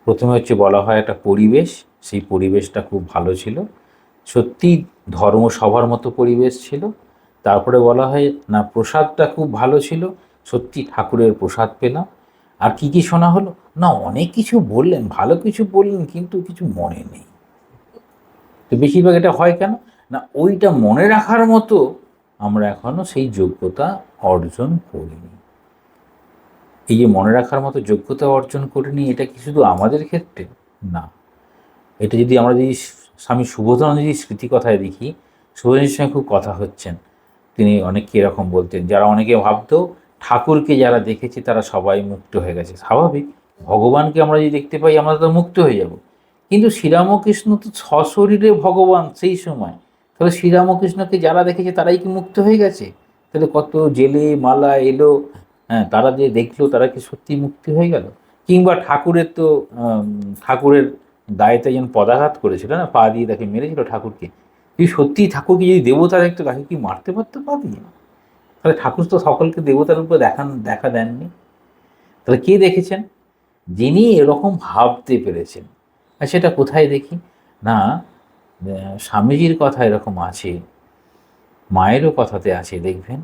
প্রথমে হচ্ছে বলা হয় একটা পরিবেশ, সেই পরিবেশটা খুব ভালো ছিল, সত্যি ধর্মসভার মতো পরিবেশ ছিল। তারপরে বলা হয় না প্রসাদটা খুব ভালো ছিল, সত্যি ঠাকুরের প্রসাদ পেলাম। আর কি কি শোনা হলো? না অনেক কিছু বললেন, ভালো কিছু বললেন, কিন্তু কিছু মনে নেই। তো বেশিরভাগ এটা হয় কেন? না ওইটা মনে রাখার মতো আমরা এখনও সেই যোগ্যতা অর্জন করিনি। এই যে মনে রাখার মতো যোগ্যতা অর্জন করিনি, এটা কি শুধু আমাদের ক্ষেত্রে? না, এটা যদি আমরা যদি স্বামী সুবোধানন্দজির স্মৃতিকথায় দেখি, সুবোধানন্দের সঙ্গে খুব কথা হচ্ছেন, তিনি অনেককে এরকম বলতেন, যারা অনেকে ভাবতো ঠাকুরকে যারা দেখেছে তারা সবাই মুক্ত হয়ে গেছে। স্বাভাবিক, ভগবানকে আমরা যদি দেখতে পাই আমরা তো মুক্ত হয়ে যাব। কিন্তু শ্রীরামকৃষ্ণ তো সশরীরে ভগবান সেই সময়, তাহলে শ্রীরামকৃষ্ণকে যারা দেখেছে তারাই কি মুক্ত হয়ে গেছে? তাহলে কত জেলে মালা এলো, হ্যাঁ, তারা যে দেখলো তারা কি সত্যি মুক্তি হয়ে গেল? কিংবা ঠাকুরের তো ঠাকুরের দায়িত্বে যেন পদাঘাত করেছিল না, পা দিয়ে তাকে মেরেছিল ঠাকুরকে, যদি সত্যিই ঠাকুরকে যদি দেবতা দেখতো তাকে কি মারতে পারতো পা দিয়ে? তাহলে ঠাকুর তো সকলকে দেবতার উপর দেখা দেননি। তাহলে কে দেখেছেন? যিনি এরকম ভাবতে পেরেছেন। আর সেটা কোথায় দেখি? না স্বামীজির কথা এরকম আছে, মায়েরও কথাতে আছে। দেখবেন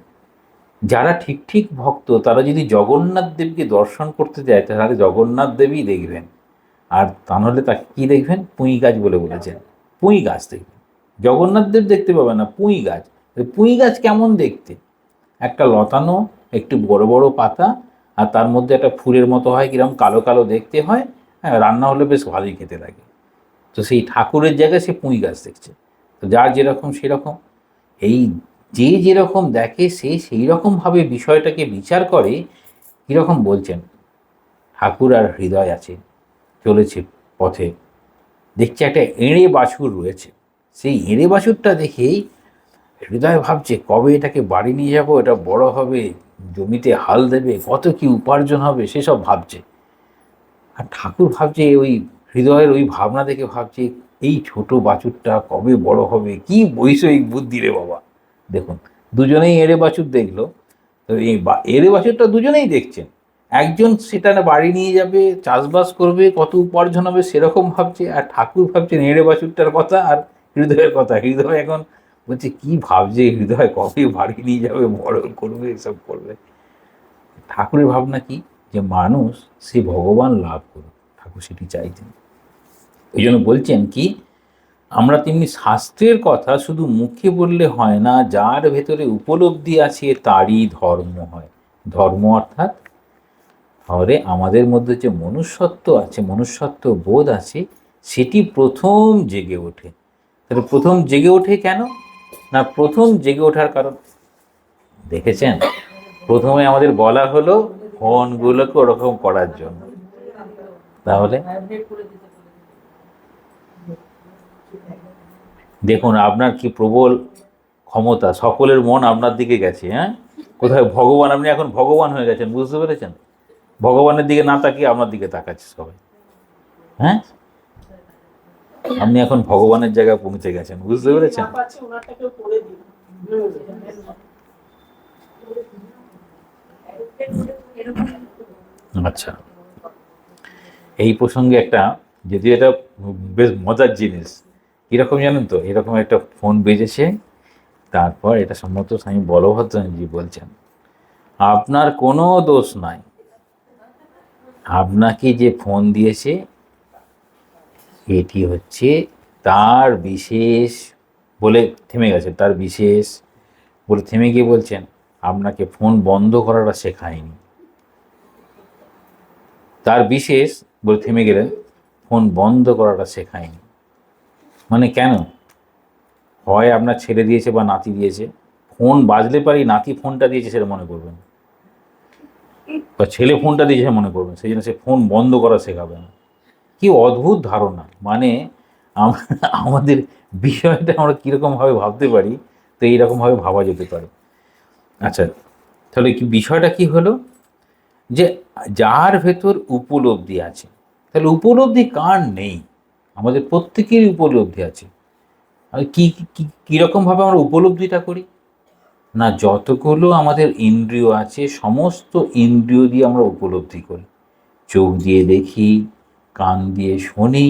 যারা ঠিক ঠিক ভক্ত তারা যদি জগন্নাথ দেবকে দর্শন করতে যায় তাহলে জগন্নাথ দেবী দেখবেন, আর তা নাহলে তাকে কী দেখবেন? পুঁই গাছ বলে বলেছেন, পুঁই গাছ দেখবেন। জগন্নাথ দেব দেখতে পাবেন না, পুঁই গাছ। পুঁই গাছ কেমন দেখতে? একটা লতানো, একটু বড় বড় পাতা, আর তার মধ্যে একটা ফুলের মতো হয়, কিরকম কালো কালো দেখতে হয়, হ্যাঁ, রান্না হলে বেশ ভালোই খেতে লাগে। তো সেই ঠাকুরের জায়গায় সে পুঁই গাছ দেখছে। তো যার যেরকম সেরকম, এই যে যেরকম দেখে সে সেই রকমভাবে বিষয়টাকে বিচার করে। কীরকম বলছেন, ঠাকুর আর হৃদয় আছে, চলেছে পথে, দেখছে একটা এঁড়ে বাছুর রয়েছে। সেই এঁড়ে বাছুরটা দেখেই হৃদয় ভাবছে কবে এটাকে বাড়ি নিয়ে যাব, এটা বড় হবে, জমিতে হাল দেবে, কত কি উপার্জন হবে সেসব ভাবছে। আর ঠাকুর ভাবছে, ওই হৃদয়ের ওই ভাবনা দেখে ভাবছে এই ছোট বাছুরটা কবে বড় হবে, কি বৈষয়িক বুদ্ধি রে বাবা। দেখুন, দুজনেই এঁড়ে বাছুর দেখলো। তো এই এঁড়ে বাছুরটা দুজনেই দেখছেন, একজন সেটা না বাড়ি নিয়ে যাবে, চাষবাস করবে, কত উপার্জন হবে সেরকম ভাবছে, আর ঠাকুর ভাবছেন এঁড়ে বাছুরটার কথা আর হৃদয়ের কথা। হৃদয় এখন বলছে কি ভাবছে, হৃদয় কবে বাড়ি নিয়ে যাবে, বড় করবে, এসব করবে। ঠাকুরের ভাবনা কি, যে মানুষ সে ভগবান লাভ করুক, ঠাকুর সেটি চাইছেন। এই জন্য বলছেন কি, আমরা তেমনি শাস্ত্রের কথা শুধু মুখে বললে হয় না, যার ভেতরে উপলব্ধি আছে তারই ধর্ম হয়। ধর্ম অর্থাৎ তাহলে আমাদের মধ্যে যে মনুষ্যত্ব আছে, মনুষ্যত্ব বোধ আছে, সেটি প্রথম জেগে ওঠে। তাহলে প্রথম জেগে ওঠে কেন না, প্রথম জেগে ওঠার কারণ দেখেছেন, প্রথমে আমাদের বলা হলো ফোনগুলোকে ওরকম করার জন্য। তাহলে দেখুন আপনার কি প্রবল ক্ষমতা, সকলের মন আপনার দিকে গেছে। হ্যাঁ, কোথায় ভগবান, আপনি এখন ভগবান হয়ে গেছেন, বুঝতে পেরেছেন? ভগবানের দিকে না তাকিয়ে আপনার দিকে তাকাচ্ছে সবাই। হ্যাঁ, আপনি এখন ভগবানের জায়গায় পৌঁছে গেছেন, বুঝতে পেরেছেন? আচ্ছা, এই প্রসঙ্গে একটা, যদিও এটা বেশ মজার জিনিস, কীরকম জানেন তো, এরকম একটা ফোন বেজেছে, তারপর এটা সম্ভবত স্বামী বলভদ্রজি বলছেন, আপনার কোনো দোষ নাই, আপনাকে যে ফোন দিয়েছে এটি হচ্ছে তার বিশেষ, বলে থেমে গেছে, তার বিশেষ বলে থেমে গিয়ে বলছেন, আপনাকে ফোন বন্ধ করাটা শেখায়নি। তার বিশেষ বলে থেমে গেলেন, ফোন বন্ধ করাটা শেখায়নি। মানে কেন, হয় আপনার ছেলে দিয়েছে বা নাতি দিয়েছে, ফোন বাজলে পারেই নাতি ফোনটা দিয়েছে সেটা মনে করবেন, বা ছেলে ফোনটা দিয়েছে মনে করবেন, সেই জন্য সে ফোন বন্ধ করা শেখাবে না। কি অদ্ভুত ধারণা, মানে আমাদের বিষয়টা আমরা কীরকমভাবে ভাবতে পারি, তো এইরকমভাবে ভাবা যেতে পারে। আচ্ছা, তাহলে কি বিষয়টা কি হলো, যে যার ভেতর উপলব্ধি আছে, তাহলে উপলব্ধি কার নেই, আমাদের প্রত্যেকেরই উপলব্ধি আছে। আর কীরকমভাবে আমরা উপলব্ধিটা করি না, যতগুলো আমাদের ইন্দ্রিয় আছে সমস্ত ইন্দ্রিয় দিয়ে আমরা উপলব্ধি করি। চোখ দিয়ে দেখি, কান দিয়ে শুনি,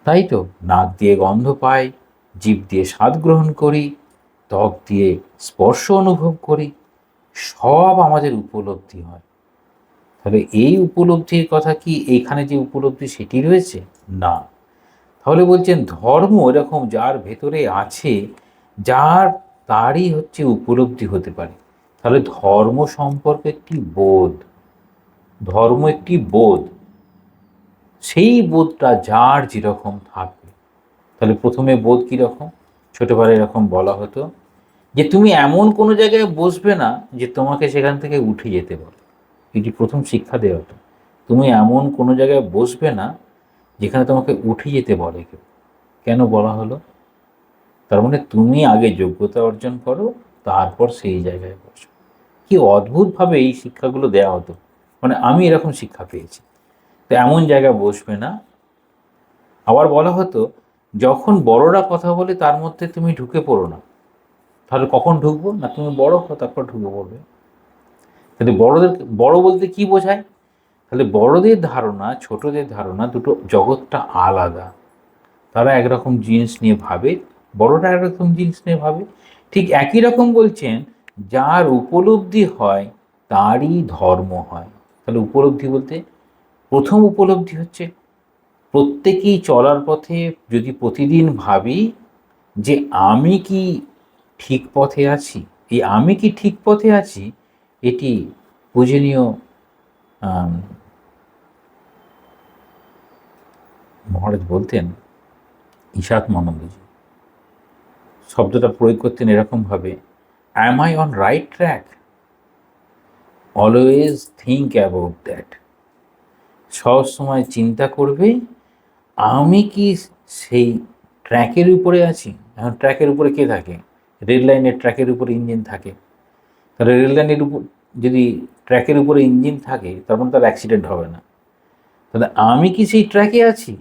তাই তো, নাক দিয়ে গন্ধ পাই, জিভ দিয়ে স্বাদ গ্রহণ করি, ত্বক দিয়ে স্পর্শ অনুভব করি, সব আমাদের উপলব্ধি হয়। তাহলে এই উপলব্ধির কথা কি এইখানে যে উপলব্ধি সেটি রয়েছে না। তাহলে বলছেন ধর্ম এরকম যার ভেতরে আছে, যার তারই হচ্ছে উপলব্ধি হতে পারে। তাহলে ধর্ম সম্পর্কে একটি বোধ, ধর্ম একটি বোধ, সেই বোধটা যার যেরকম থাকবে। তাহলে প্রথমে বোধ কীরকম, ছোটোবেলায় এরকম বলা হতো যে তুমি এমন কোনো জায়গায় বসবে না যে তোমাকে সেখান থেকে উঠে যেতে বলে, এটি প্রথম শিক্ষা দেওয়া হতো। তুমি এমন কোনো জায়গায় বসবে না যেখানে তোমাকে উঠে যেতে বলে কেউ। কেন বলা হলো, তার মানে তুমি আগে যোগ্যতা অর্জন করো, তারপর সেই জায়গায় বসো। কি অদ্ভুতভাবে এই শিক্ষাগুলো দেওয়া হতো, মানে আমি এরকম শিক্ষা পেয়েছি। তো এমন জায়গায় বসবে না। আবার বলা হতো যখন বড়রা কথা বলে তার মধ্যে তুমি ঢুকে পড়ো না। তাহলে কখন ঢুকবো না, তুমি বড় হো তারপর ঢুকে পড়বে। তাহলে বড় বলতে কি বোঝায়, তাহলে বড়দের ধারণা ছোটদের ধারণা দুটো জগৎটা আলাদা। তারা একরকম জিনিস নিয়ে ভাবে, বড়রা একরকম জিনিস নিয়ে ভাবে। ঠিক একই রকম বলছেন, যার উপলব্ধি হয় তারই ধর্ম হয়। তাহলে উপলব্ধি বলতে প্রথম উপলব্ধি হচ্ছে প্রত্যেকেই চলার পথে যদি প্রতিদিন ভাবি যে আমি কি ঠিক পথে আছি, এই আমি কি ঠিক পথে আছি এটি পূজনীয় মহারাজ বলতেন, ঈশাত মনন্দজি শব্দটা প্রয়োগ করতেন এরকমভাবে, am I on right track, always think about that. সব সময় চিন্তা করবে আমি কি সেই ট্র্যাকের উপরে আছি। এখন ট্র্যাকের উপরে কে থাকে? রেল লাইনের ট্র্যাকের উপরে ইঞ্জিন থাকে। তাহলে রেল লাইনের উপর যদি ট্র্যাকের উপরে ইঞ্জিন থাকে, তার মানে তার অ্যাক্সিডেন্ট হবে না। তাহলে আমি কি সেই ট্র্যাকে আছি?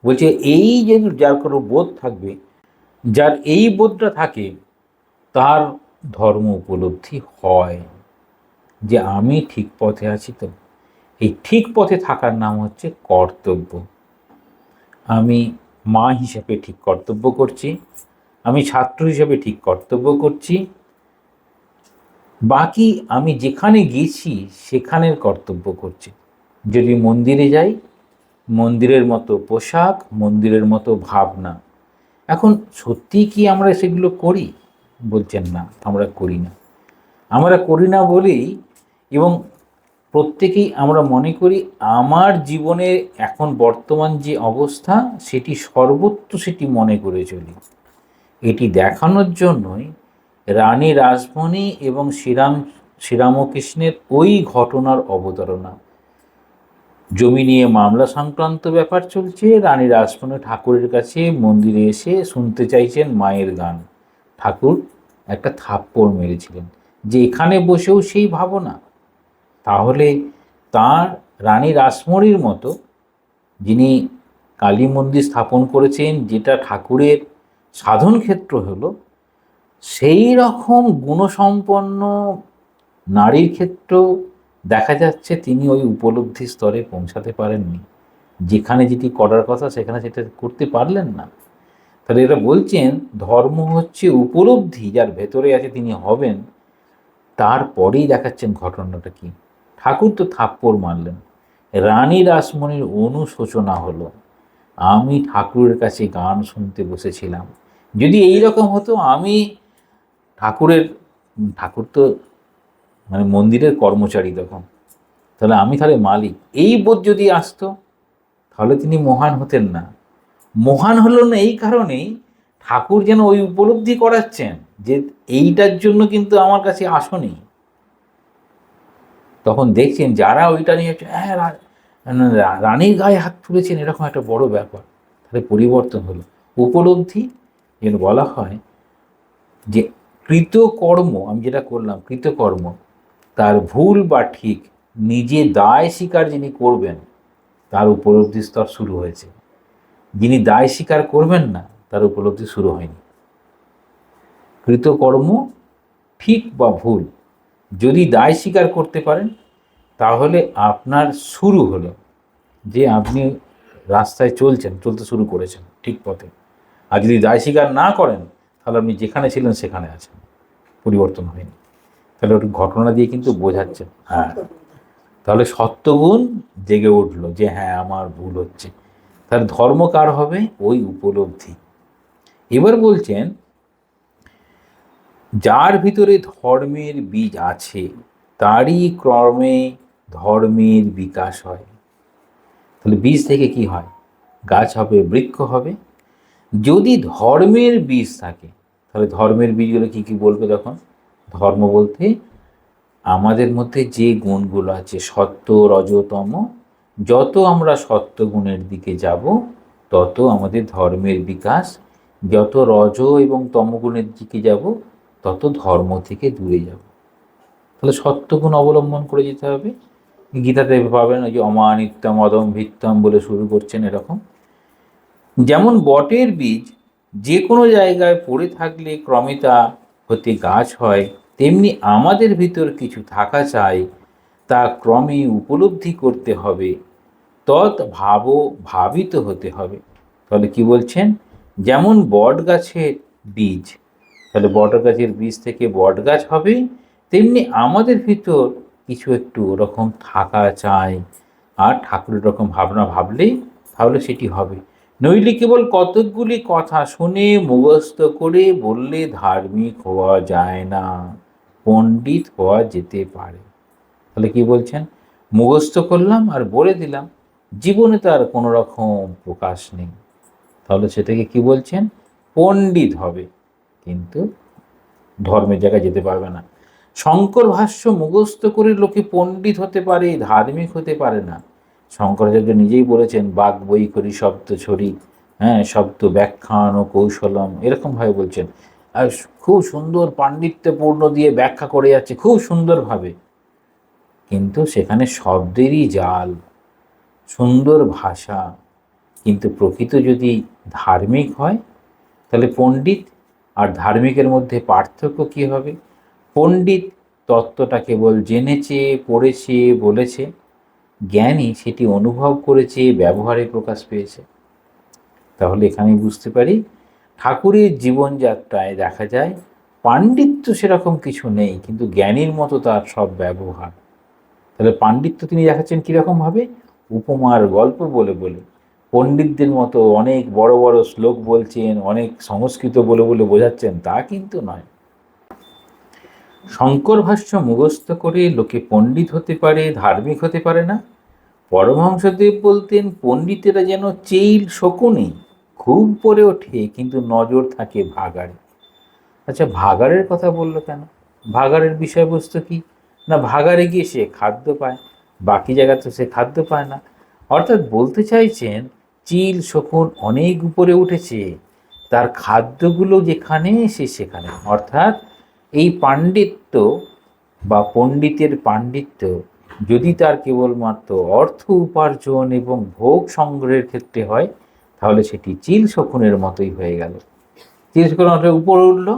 বলছে এই যে যার কোনো বোধ থাকবে, যার এই বোধটা থাকে, তার ধর্ম উপলব্ধি হয় যে আমি ঠিক পথে আছি। তো এই ঠিক পথে থাকার নাম হচ্ছে কর্তব্য। আমি মা হিসেবে ঠিক কর্তব্য করছি, আমি ছাত্র হিসেবে ঠিক কর্তব্য করছি, বাকি আমি যেখানে গেছি সেখানের কর্তব্য করছি। যদি মন্দিরে যাই, মন্দিরের মতো পোশাক, মন্দিরের মতো ভাবনা। এখন সত্যি কি আমরা সেগুলো করি? বলছেন না, আমরা করি না। আমরা করি না বলেই, এবং প্রত্যেকেই আমরা মনে করি আমার জীবনের এখন বর্তমান যে অবস্থা সেটি সর্বত্র সেটি মনে করে চলি। এটি দেখানোর জন্যই রানী রাসমণি এবং শ্রীরামকৃষ্ণের ওই ঘটনার অবতারণা। জমি নিয়ে মামলা সংক্রান্ত ব্যাপার চলছে, রানী রাসমণি ঠাকুরের কাছে মন্দিরে এসে শুনতে চাইছেন মায়ের গান। ঠাকুর একটা থাপ্পড় মেরেছিলেন যে এখানে বসেও সেই ভাবনা। তাহলে তার রানী রাসমণির মতো, যিনি কালী মন্দির স্থাপন করেছেন, যেটা ঠাকুরের সাধন ক্ষেত্র হলো, সেই রকম গুণসম্পন্ন নারীর ক্ষেত্রেও দেখা যাচ্ছে তিনি ওই উপলব্ধি স্তরে পৌঁছাতে পারেননি। যেখানে যেটি করার কথা সেখানে সেটা করতে পারলেন না। তাহলে এরা বলছেন ধর্ম হচ্ছে উপলব্ধি, যার ভেতরে আছে তিনি হবেন। তারপরেই দেখাচ্ছেন ঘটনাটা কি। ঠাকুর তো থাপ্পড় মারলেন, রানী রাসমণির অনুশোচনা হলো, আমি ঠাকুরের কাছে গান শুনতে বসেছিলাম। যদি এই রকম হতো, আমি ঠাকুর তো মানে মন্দিরের কর্মচারী তখন, তাহলে মালিক, এই বোধ যদি আসতো তাহলে তিনি মহান হতেন না। মহান হলো না এই কারণেই, ঠাকুর যেন ওই উপলব্ধি করাচ্ছেন যে এইটার জন্য কিন্তু আমার কাছে আসনি। তখন দেখছেন যারা ওইটা নিয়ে হ্যাঁ রানীর গায়ে হাত তুলেছেন, এরকম একটা বড় ব্যাপার। তাহলে পরিবর্তন হলো উপলব্ধি। যেন বলা হয় যে কৃতকর্ম, আমি যেটা করলাম কৃতকর্ম, তার ভুল বা ঠিক নিজে দায় স্বীকার যিনি করবেন, তার উপলব্ধি স্তর শুরু হয়েছে। যিনি দায় স্বীকার করবেন না, তার উপলব্ধি শুরু হয়নি। কৃতকর্ম ঠিক বা ভুল যদি দায় স্বীকার করতে পারেন, তাহলে আপনার শুরু হলো যে আপনি রাস্তায় চলতে শুরু করেছেন ঠিক পথে। আর যদি দায় স্বীকার না করেন, তাহলে আপনি যেখানে ছিলেন সেখানে আছেন, পরিবর্তন হয়নি। তাহলে ওর ঘটনা দিয়ে কিন্তু বোঝাচ্ছেন। হ্যাঁ, তাহলে সত্যগুণ জেগে উঠলো যে হ্যাঁ আমার ভুল হচ্ছে। তাহলে ধর্ম কার হবে? ওই উপলব্ধি। এবার বলছেন যার ভিতরে ধর্মের বীজ আছে, তারই ক্রমে ধর্মের বিকাশ হয়। তাহলে বীজ থেকে কি হয়? গাছ হবে, বৃক্ষ হবে। যদি ধর্মের বীজ থাকে, তাহলে ধর্মের বীজগুলো কি কি বলবে তখন? ধর্ম বলতে আমাদের মধ্যে যে গুণগুলো আছে, সত্য রজতম, যত আমরা সত্য গুণের দিকে যাব তত আমাদের ধর্মের বিকাশ, যত রজ এবং তমগুণের দিকে যাব তত ধর্ম থেকে দূরে যাব। তাহলে সত্যগুণ অবলম্বন করে যেতে হবে। গীতাতে পাবেন ওই যে অমানিত্যম অদম ভিত্তম বলে শুরু করছেন এরকম। যেমন বটের বীজ যে কোনো জায়গায় পড়ে থাকলে ক্রমে তা হতে গাছ হয়, তেমনি আমাদের ভিতর কিছু থাকা চাই, তা ক্রমে উপলব্ধি করতে হবে, ভাবিত হতে হবে। তাহলে কি বলছেন? যেমন বট গাছের বীজ, তাহলে বট গাছের বীজ থেকে বট গাছ হবে, তেমনি আমাদের ভিতর কিছু একটু ওরকম থাকা চাই, আর ঠাকুরের রকম ভাবনা ভাবলেই তাহলে সেটি হবে। নইলে কেবল কতকগুলি কথা শুনে মুখস্থ করে বললে ধার্মিক হওয়া যায় না, পণ্ডিত হওয়া যেতে পারে। তাহলে কি বলছেন? মুখস্থ করলাম আর বলে দিলাম, জীবনে তার কোনো রকম প্রকাশ নেই, তাহলে সেটাকে কি বলছেন? পণ্ডিত হবে, কিন্তু ধর্মের জায়গায় যেতে পারবে না। শঙ্কর ভাষ্য মুখস্থ করে লোকে পণ্ডিত হতে পারে, ধার্মিক হতে পারে না। শঙ্করাচার্য নিজেই বলেছেন, বাক বই করি শব্দ ছড়ি, হ্যাঁ, শব্দ ব্যাখ্যান ও কৌশলম, এরকমভাবে বলছেন। আর খুব সুন্দর পাণ্ডিত্যপূর্ণ দিয়ে ব্যাখ্যা করে যাচ্ছে খুব সুন্দরভাবে, কিন্তু সেখানে শব্দেরই জাল, সুন্দর ভাষা। কিন্তু প্রকৃত যদি ধার্মিক হয়, তাহলে পণ্ডিত আর ধার্মিকের মধ্যে পার্থক্য কী হবে? পণ্ডিত তত্ত্বটা কেবল জেনেছে, পড়েছে, বলেছে। জ্ঞানী সেটি অনুভব করেছে, ব্যবহারে প্রকাশ পেয়েছে। তাহলে এখানেই বুঝতে পারি ঠাকুরের জীবনযাত্রায় দেখা যায় পাণ্ডিত্য সেরকম কিছু নেই, কিন্তু জ্ঞানীর মতো তার সব ব্যবহার। তাহলে পাণ্ডিত্য তিনি দেখাচ্ছেন কীরকমভাবে? উপমার গল্প বলে বলে। পণ্ডিতদের মতো অনেক বড় বড় শ্লোক বলছেন, অনেক সংস্কৃত বলে বলে বোঝাচ্ছেন, তা কিন্তু নয়। শঙ্কর ভাষ্য মুখস্থ করে লোকে পণ্ডিত হতে পারে, ধার্মিক হতে পারে না। পরমহংসদেব বলতেন, পণ্ডিতেরা যেন চেইল শকুনি, খুব পড়ে ওঠে কিন্তু নজর থাকে ভাগাড়ে। আচ্ছা, ভাগাড়ের কথা বললো কেন? ভাগাড়ের বিষয়বস্তু কি? না, ভাগাড়ে গিয়ে সে খাদ্য পায়, বাকি জায়গা তো সে খাদ্য পায় না। অর্থাৎ বলতে চাইছেন, চিল শকুন অনেক উপরে উঠেছে, তার খাদ্যগুলো যেখানে সে সেখানে। অর্থাৎ এই পাণ্ডিত্য বা পণ্ডিতের পাণ্ডিত্য যদি তার কেবলমাত্র অর্থ উপার্জন এবং ভোগ সংগ্রহের ক্ষেত্রে হয়, তাহলে সেটি চিল শকুনের মতোই হয়ে গেল। চিল শকুন উপরে উঠল,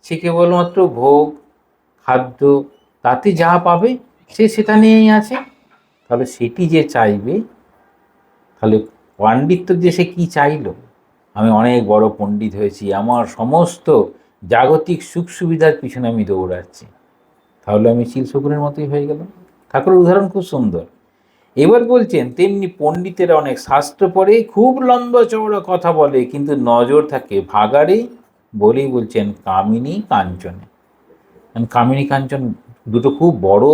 সে কেবলমাত্র ভোগ, খাদ্য, তাতে যা পাবে সে সেটা নিয়েই আছে। তাহলে সেটি যে চাইবে, তাহলে পাণ্ডিত্য যে সে কী চাইল? আমি অনেক বড় পণ্ডিত হয়েছি, আমার সমস্ত জাগতিক সুখ সুবিধার পিছনে আমি দৌড়াচ্ছি, তাহলে আমি চিল শকুনের মতোই হয়ে গেলাম। ঠাকুরের উদাহরণ খুব সুন্দর। এবার বলছেন, তেমনি পণ্ডিতেরা অনেক শাস্ত্র পড়ে, খুব লম্বা চওড়া কথা বলে, কিন্তু নজর থাকে ভাগাড়ে, বলেই বলছেন কামিনী কাঞ্চনে। কামিনী কাঞ্চন দুটো খুব বড়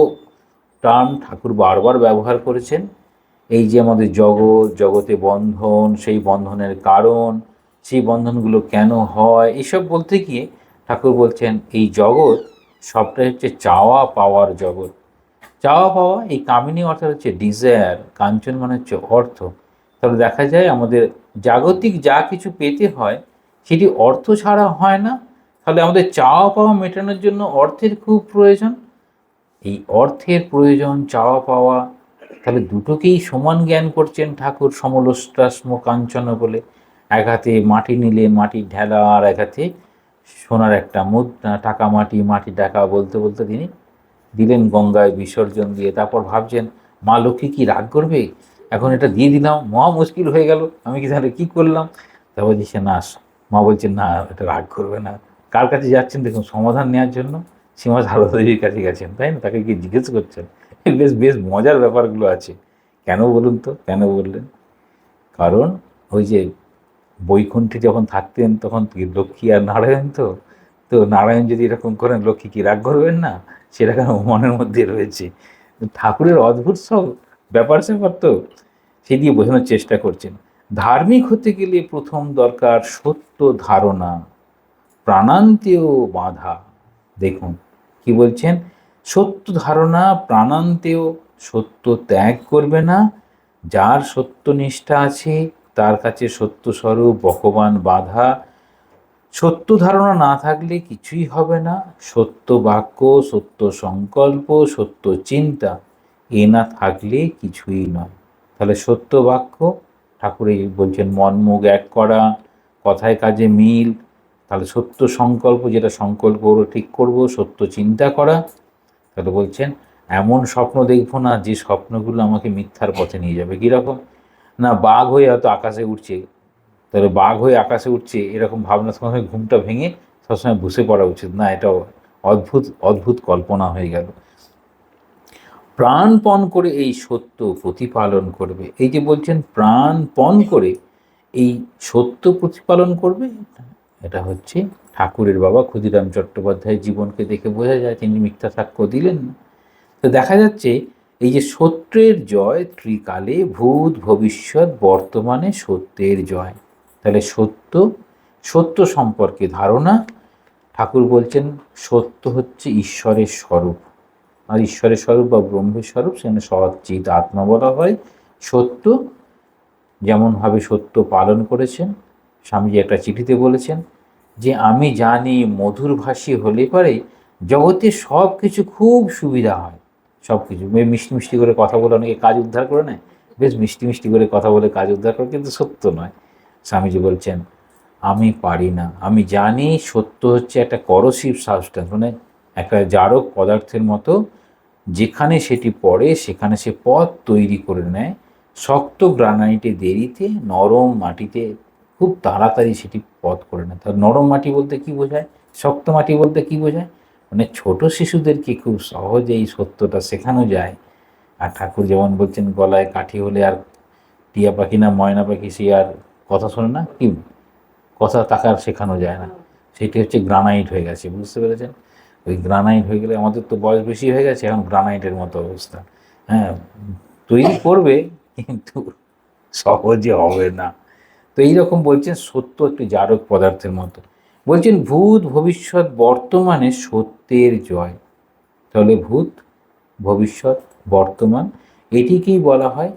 টার্ম ঠাকুর বারবার ব্যবহার করেছেন। এই যে আমাদের জগৎ, জগতে বন্ধন, সেই বন্ধনের কারণ, সেই বন্ধনগুলো কেন হয়, এসব বলতে গিয়ে ঠাকুর বলছেন এই জগৎ সবটাই হচ্ছে চাওয়া পাওয়ার জগৎ। চাওয়া পাওয়া, এই কামিনী অর্থাৎ হচ্ছে ডিজায়ার, কাঞ্চন মানে হচ্ছে অর্থ। তাহলে দেখা যায় আমাদের জাগতিক যা কিছু পেতে হয় সেটি অর্থ ছাড়া হয় না। তাহলে আমাদের চাওয়া পাওয়া মেটানোর জন্য অর্থের খুব প্রয়োজন। এই অর্থের প্রয়োজন, চাওয়া পাওয়া, তাহলে দুটোকেই সমান জ্ঞান করছেন ঠাকুর সমলোষ্টাস্ম কাঞ্চন বলে। এক হাতে মাটি নিলেন, মাটির ঢেলা, আর এক হাতে সোনার একটা মুদ্রা, টাকা মাটি, মাটি টাকা বলতে বলতে তিনি দিলেন গঙ্গায় বিসর্জন দিয়ে। তারপর ভাবছেন, মা লক্ষ্মী কি রাগ করবে? এখন এটা দিয়ে দিলাম, মহা মুশকিল হয়ে গেল, আমি কি তাহলে কী করলাম? তারপর দিচ্ছে না, মা বলছেন না, এটা রাগ করবে না। কার কাছে যাচ্ছেন দেখুন সমাধান নেওয়ার জন্য? শ্রীমৎ সারদা দেবীর কাছে গেছেন, তাই না? তাকে গিয়ে জিজ্ঞেস করছেন। বেশ বেশ মজার ব্যাপারগুলো আছে। কেন বলুন তো, কেন বললেন? কারণ ওই যে বৈকুণ্ঠে যখন থাকতেন তখন লক্ষ্মী আর নারায়ণ, তো তো নারায়ণ যদি এরকম করেন, লক্ষ্মী কি রাগ করবেন না? সেটা কেন মনের মধ্যে রয়েছে। ঠাকুরের অদ্ভুত সব ব্যাপার স্যাপার, তো সে দিয়ে বোঝানোর চেষ্টা করছেন। ধার্মিক হতে গেলে প্রথম দরকার সত্য ধারণা, প্রাণান্তেও বাধা। দেখুন কি বলছেন, সত্য ধারণা, প্রাণান্তেও, সত্য ত্যাগ করবে না। যার সত্যনিষ্ঠা আছে তার কাছে সত্যস্বরূপ ভগবান বাধা। সত্য ধারণা না থাকলে কিছুই হবে না। সত্য বাক্য, সত্য সংকল্প, সত্য চিন্তা, এ না থাকলে কিছুই নয়। তাহলে সত্য বাক্য, ঠাকুর এই বলছেন মন মুখ এক করা, কথায় কাজে মিল। তাহলে সত্য সংকল্প, যেটা সংকল্প ঠিক করব, সত্য চিন্তা করা। তাহলে বলছেন এমন স্বপ্ন দেখবো না যে স্বপ্নগুলো আমাকে মিথ্যার পথে নিয়ে যাবে। কীরকম? না, বাঘ হয়ে হয়তো আকাশে উঠছে, তাহলে বাঘ হয়ে আকাশে উঠছে এরকম ভাবনার সঙ্গে ঘুমটা ভেঙে সবসময় বসে পড়া উচিত না। এটা অদ্ভুত অদ্ভুত কল্পনা হয়ে গেল। প্রাণপণ করে এই সত্য প্রতিপালন করবে। এই যে বলছেন প্রাণপণ করে এই সত্য প্রতিপালন করবে, এটা হচ্ছে ঠাকুরের বাবা ক্ষুদিরাম চট্টোপাধ্যায়ের জীবনকে দেখে বোঝা যায়, তিনি মিথ্যা সাক্ষ্য দিলেন না। তো দেখা যাচ্ছে এই যে সত্যের জয় ত্রিকালে, ভূত ভবিষ্যৎ বর্তমানে সত্যের জয়। তাহলে সত্য, সত্য সম্পর্কে ধারণা। ঠাকুর বলছেন সত্য হচ্ছে ঈশ্বরের স্বরূপ, আর ঈশ্বরের স্বরূপ বা ব্রহ্মের স্বরূপ সেখানে সচ্চিৎ আত্মা বলা হয়। সত্য যেমনভাবে সত্য পালন করেছেন, স্বামীজি একটা চিঠিতে বলেছেন যে আমি জানি মধুর ভাষী হলে পরে জগতে সব কিছু খুব সুবিধা হয়, সব কিছু মিষ্টি মিষ্টি করে কথা বলে অনেকে কাজ উদ্ধার করে নেয়, বেশ মিষ্টি মিষ্টি করে কথা বলে কাজ উদ্ধার করে, কিন্তু সত্য নয়। স্বামীজি বলছেন আমি পারি না, আমি জানি সত্য হচ্ছে একটা করসিভ সাবস্টেন্স, মানে একটা জারক পদার্থের মতো, যেখানে সেটি পড়ে সেখানে সে পথ তৈরি করে নেয়। শক্ত গ্রানাইটে দেরিতে, নরম মাটিতে খুব তাড়াতাড়ি সেটি পথ করে নেয়। তার নরম মাটি বলতে কি বোঝায়, শক্ত মাটি বলতে কি বোঝায়, মানে ছোট শিশুদেরকে খুব সহজে এই সত্যটা শেখানো যায়। আর ঠাকুর যেমন বলছেন গলায় কাঠি হলে আর টিয়া পাখি না ময়না পাখি সে আর কথা শোনে না, কি কথা তাকে আর শেখানো যায় না, সেটি হচ্ছে গ্রানাইট হয়ে গেছে, বুঝতে পেরেছেন? ওই গ্রানাইট হয়ে গেলে, আমাদের তো বয়স বেশি হয়ে গেছে, এখন গ্রানাইটের মতো অবস্থা। হ্যাঁ, তৈরি করবে কিন্তু সহজে হবে না। তো এইরকম বলছেন সত্য একটি জারক পদার্থের মতো। বলছেন ভূত ভবিষ্যৎ বর্তমানে সত্যের জয়। তাহলে ভূত ভবিষ্যৎ বর্তমান এটিকেই বলা হয়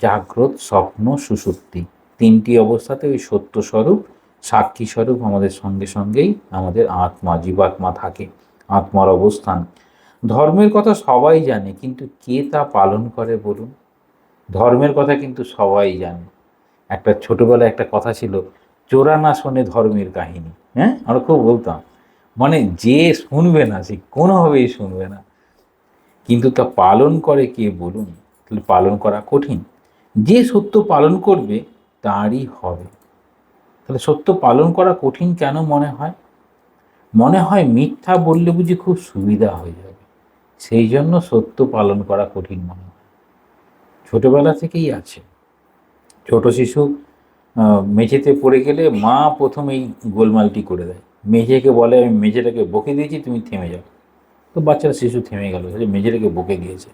জাগ্রত স্বপ্ন সুষুপ্তি। তিনটি অবস্থাতে ওই সত্য স্বরূপ সাক্ষী স্বরূপ আমাদের সঙ্গে সঙ্গেই আমাদের আত্মা জীবাত্মা থাকে, আত্মার অবস্থান। ধর্মের কথা সবাই জানে, কিন্তু কে তা পালন করে বলুন? ধর্মের কথা কিন্তু সবাই জানে। একটা ছোটবেলায় একটা কথা ছিল, চোরা না শোনে ধর্মের কাহিনী। হ্যাঁ, আমরা খুব বলতাম, মানে যে শুনবে না সে কোনোভাবেই শুনবে না, কিন্তু তা পালন করে কে বলুন? তাহলে পালন করা কঠিন। যে সত্য পালন করবে তারই হবে। তাহলে সত্য পালন করা কঠিন কেন মনে হয়? মনে হয় মিথ্যা বললে বুঝি খুব সুবিধা হয়ে যাবে, সেই জন্য সত্য পালন করা কঠিন মনে হয়। ছোটবেলা থেকেই আছে। ছোট শিশু মেঝেতে পড়ে গেলে মা প্রথমেই গোলমালটি করে দেয়, মেঝেকে বলে আমি মেঝেটাকে বকে দিয়েছি তুমি থেমে যাও। তো বাচ্চারা শিশু থেমে গেল, মেঝেটাকে বকে দিয়েছে।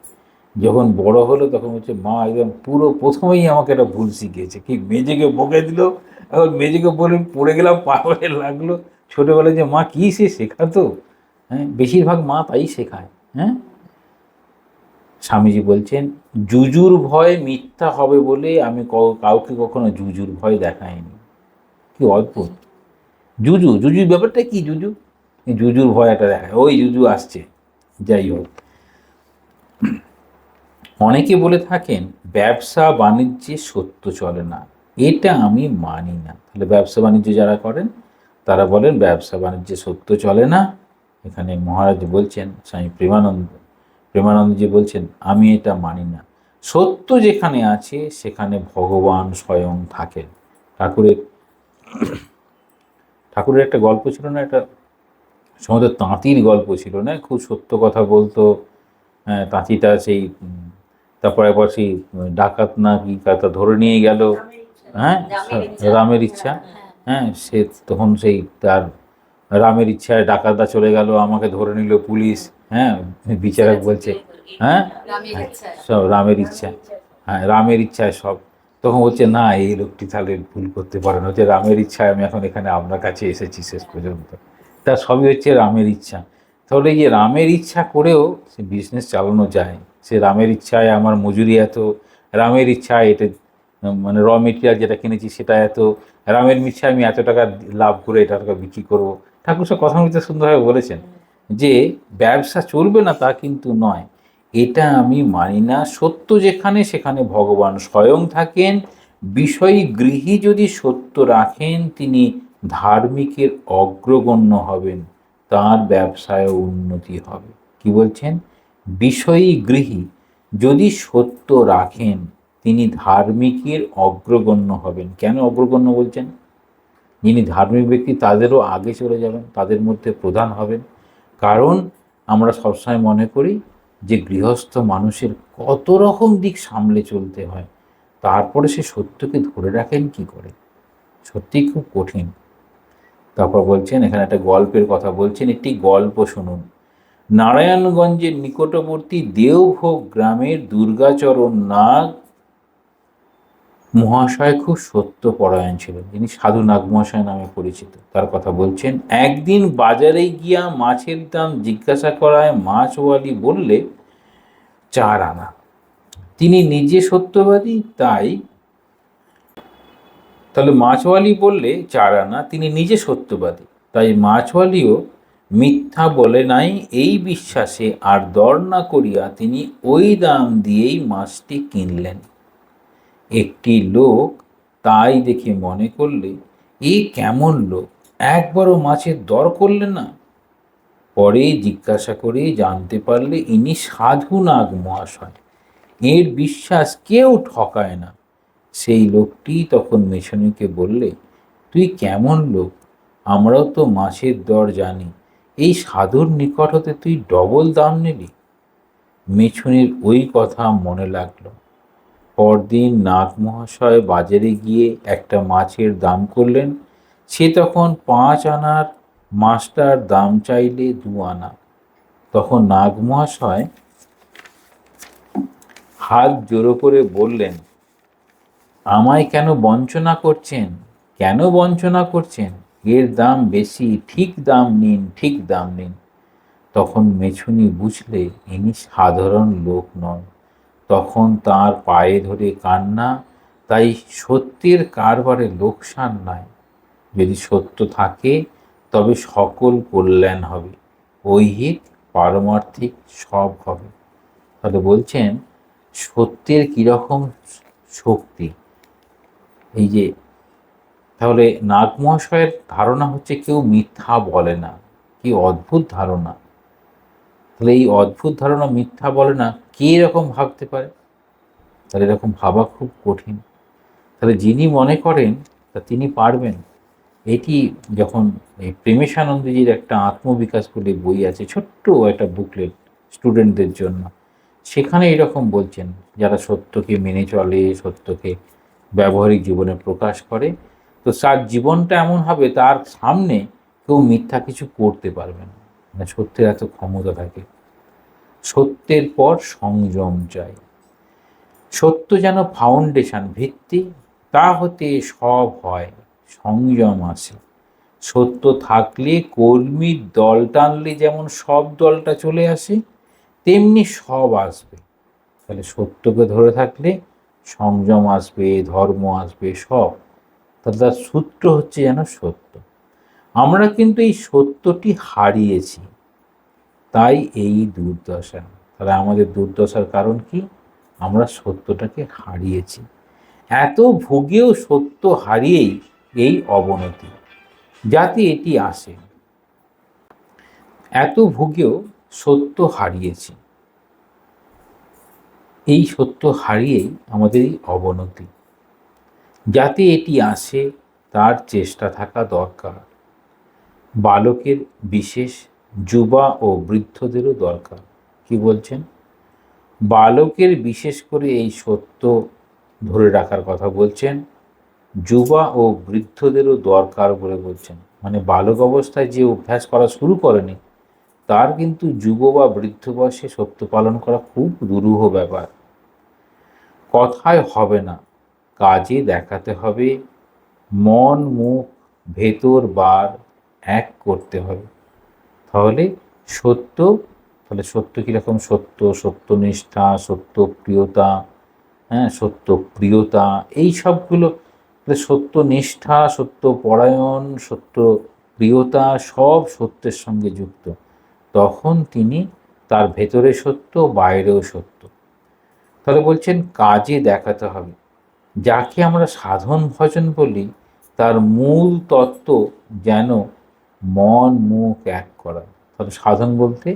যখন বড় হলো তখন হচ্ছে মা একদম পুরো প্রথমেই আমাকে একটা ভুল শিখিয়েছে, কি মেঝেকে বকে দিল, এখন মেঝেকে বলে পড়ে গেলাম পায়ে লাগলো। ছোটোবেলায় যে মা কী সে শেখাতো, হ্যাঁ, বেশিরভাগ মা তাই শেখায়। হ্যাঁ, স্বামীজি বলছেন জুজুর ভয় মিথ্যা হবে বলে আমি কাউকে কখনো জুজুর ভয় দেখাইনি। কি অদ্ভুত! জুজু জুজুর ব্যাপারটা কি, জুজু জুজুর ভয় একটা দেখায়, ওই জুজু আসছে। যাই হোক, অনেকে বলে থাকেন ব্যবসা বাণিজ্যে সত্য চলে না, এটা আমি মানি না। তাহলে ব্যবসা বাণিজ্য যারা করেন তারা বলেন ব্যবসা বাণিজ্যে সত্য চলে না। এখানে মহারাজ বলছেন, স্বামী প্রেমানন্দজি বলছেন আমি এটা মানি না। সত্য যেখানে আছে সেখানে ভগবান স্বয়ং থাকেন। ঠাকুরের ঠাকুরের একটা গল্প ছিল না, একটা সময় তাঁতির গল্প ছিল না, খুব সত্য কথা বলতো। তাঁতিটা সেই তারপরে আবার সেই ডাকাত না কি তা ধরে নিয়ে গেল। হ্যাঁ, রামের ইচ্ছা। হ্যাঁ, সে তখন সেই তার রামের ইচ্ছায় ডাকাতরা চলে গেল, আমাকে ধরে নিল পুলিশ। হ্যাঁ, বিচারক বলছে হ্যাঁ সব রামের ইচ্ছা, হ্যাঁ রামের ইচ্ছায় সব। তখন বলছে না এই লোকটি তাহলে ভুল করতে পারে না, হচ্ছে রামের ইচ্ছায় আমি এখন এখানে আপনার কাছে এসেছি শেষ পর্যন্ত। তা সবই হচ্ছে রামের ইচ্ছা। তাহলে এই যে রামের ইচ্ছা করেও সে বিজনেস চালানো যায়, সে রামের ইচ্ছায় আমার মজুরি এত, রামের ইচ্ছায় এটা মানে র মেটেরিয়াল যেটা কিনেছি সেটা এত, রামের ইচ্ছায় আমি এত টাকা লাভ করে এটা টাকা বিক্রি করবো। ঠাকুর সব কথা মধ্যে সুন্দরভাবে বলেছেন যে ব্যবসা চলবে না তা কিন্তু নয়, এটা আমি মানি না। সত্য যেখানে সেখানে ভগবান স্বয়ং থাকেন। বিষয়ী গৃহী যদি সত্য রাখেন তিনি ধার্মিকের অগ্রগণ্য হবেন, তার ব্যবসায় উন্নতি হবে। কি বলছেন? বিষয়ী গৃহী যদি সত্য রাখেন তিনি ধার্মিকের অগ্রগণ্য হবেন। কেন অগ্রগণ্য বলছেন? যিনি ধার্মিক ব্যক্তি তাদেরও আগে চলে যাবেন, তাদের মধ্যে প্রধান হবেন। কারণ আমরা সবসময় মনে করি যে গৃহস্থ মানুষের কত রকম দিক সামলে চলতে হয়, তারপরে সে সত্যকে ধরে রাখেন কি করে, সত্যি খুব কঠিন। তারপর বলছেন এখানে একটা গল্পের কথা বলছেন, একটি গল্প শুনুন। নারায়ণগঞ্জের নিকটবর্তী দেওভোগ গ্রামের দুর্গাচরণ নাগ মহাশয় খুব সত্যপরায়ণ ছিলেন, যিনি সাধু নাগ মহাশয় নামে পরিচিত। তার কথা বলছেন, একদিন বাজারে গিয়া মাছের দাম জিজ্ঞাসা করায় মাছওয়ালি বললে 4 আনা। তিনি নিজে সত্যবাদী, তাহলে মাছওয়ালি বললে 4 আনা, তিনি নিজে সত্যবাদী, তাই মাছওয়ালিও মিথ্যা বলে নাই এই বিশ্বাসে আর দর না করিয়া তিনি ওই দাম দিয়েই মাছটি কিনলেন। একটি লোক তাই দেখে মনে করলে, এ কেমন লোক, একবারও মাছের দর করলেন না। পরে জিজ্ঞাসা করে জানতে পারলে ইনি সাধু নাগ মহাশয়, এর বিশ্বাস কেউ ঠকায় না। সেই লোকটি তখন মেছুনীকে বললে, তুই কেমন লোক, আমরাও তো মাছের দর জানি, এই সাধুর নিকট হতে তুই ডবল দাম নিলি। মেছুনীর ওই কথা মনে লাগলো। পরদিন নাগ মহাশয় বাজারে গিয়ে একটা মাছের দাম করলেন। সে তখন 5 আনার মাছটার দাম চাইলে 2 আনা। তখন নাগ মহাশয় হাত জোড়ো করে বললেন, আমায় কেন বঞ্চনা করছেন, কেন বঞ্চনা করছেন, এর দাম বেশি, ঠিক দাম নিন, ঠিক দাম নিন। তখন মেছুনী বুঝলে ইনি সাধারণ লোক নন। তখন তার পায়ে ধরে কান্না, তাই সত্যের কারবারে লোকসান নাই। যদি সত্য থাকে তবে সকল কল্যাণ হবে, ঐহিক পারমার্থিক সব হবে। তাহলে বলছেন সত্যের কীরকম শক্তি। এই যে তাহলে নাগ মহাশয়ের ধারণা হচ্ছে কেউ মিথ্যা বলে না, কি অদ্ভুত ধারণা। তাহলে এই অদ্ভুত ধারণা মিথ্যা বলে না কে এরকম ভাবতে পারে, তাহলে এরকম ভাবা খুব কঠিন। তাহলে যিনি মনে করেন তা তিনি পারবেন। এটি যখন এই প্রেমেশানন্দজির একটা আত্মবিকাশ বলে বই আছে, ছোট্ট একটা বুকলেট স্টুডেন্টদের জন্য, সেখানে এরকম বলছেন, যারা সত্যকে মেনে চলে, সত্যকে ব্যবহারিক জীবনে প্রকাশ করে, তো তার জীবনটা এমন হবে তার সামনে কেউ মিথ্যা কিছু করতে পারবে না, মানে সত্যের এত ক্ষমতা থাকে। সত্যের পর সংযম চাই। সত্য যেন ফাউন্ডেশন, ভিত্তি, তা হতে সব হয়, সংযম আসে। সত্য থাকলে কর্মীর দল টানলে যেমন সব দলটা চলে আসে, তেমনি সব আসবে। তাহলে সত্যকে ধরে থাকলে সংযম আসবে, ধর্ম আসবে, সব। তাহলে তার সূত্র হচ্ছে যেন সত্য। আমরা কিন্তু এই সত্যটি হারিয়েছি, তাই এই দুর্দশা। তাহলে আমাদের দুর্দশার কারণ কি? আমরা সত্যটাকে হারিয়েছি। এত ভুগেও সত্য হারিয়েই এই অবনতি, যাতে এটি আসে। এত ভুগেও সত্য হারিয়েছি, এই সত্য হারিয়েই আমাদের এই অবনতি, যাতে এটি আসে তার চেষ্টা থাকা দরকার। বালকের বিশেষ, যুবা ও বৃদ্ধদেরও দরকার। কি বলছেন? বালকের বিশেষ করে এই সত্য ধরে রাখার কথা বলছেন, যুবা ও বৃদ্ধদেরও দরকার বলে বলছেন। মানে বালক অবস্থায় যে অভ্যাস করা শুরু করেনি, তার কিন্তু যুব বা বৃদ্ধ বয়সে সত্য পালন করা খুব দুরূহ ব্যাপার। কথায় হবে না, কাজে দেখাতে হবে। মন মুখ ভেতর বার এক করতে হবে। তাহলে সত্য, তাহলে সত্য কীরকম সত্য? সত্যনিষ্ঠা, সত্যপ্রিয়তা, হ্যাঁ, সত্যপ্রিয়তা, এই সবগুলো। সত্যনিষ্ঠা, সত্যপরায়ণ, সত্যপ্রিয়তা সব সত্যের সঙ্গে যুক্ত। তখন তিনি তার ভেতরে সত্য, বাইরেও সত্য। তাহলে বলছেন কাজে দেখাতে হবে। যাকে আমরা সাধন ভজন বলি, তার মূল তত্ত্ব যেন মন মুখ এক করা। তাহলে সাধন বলতে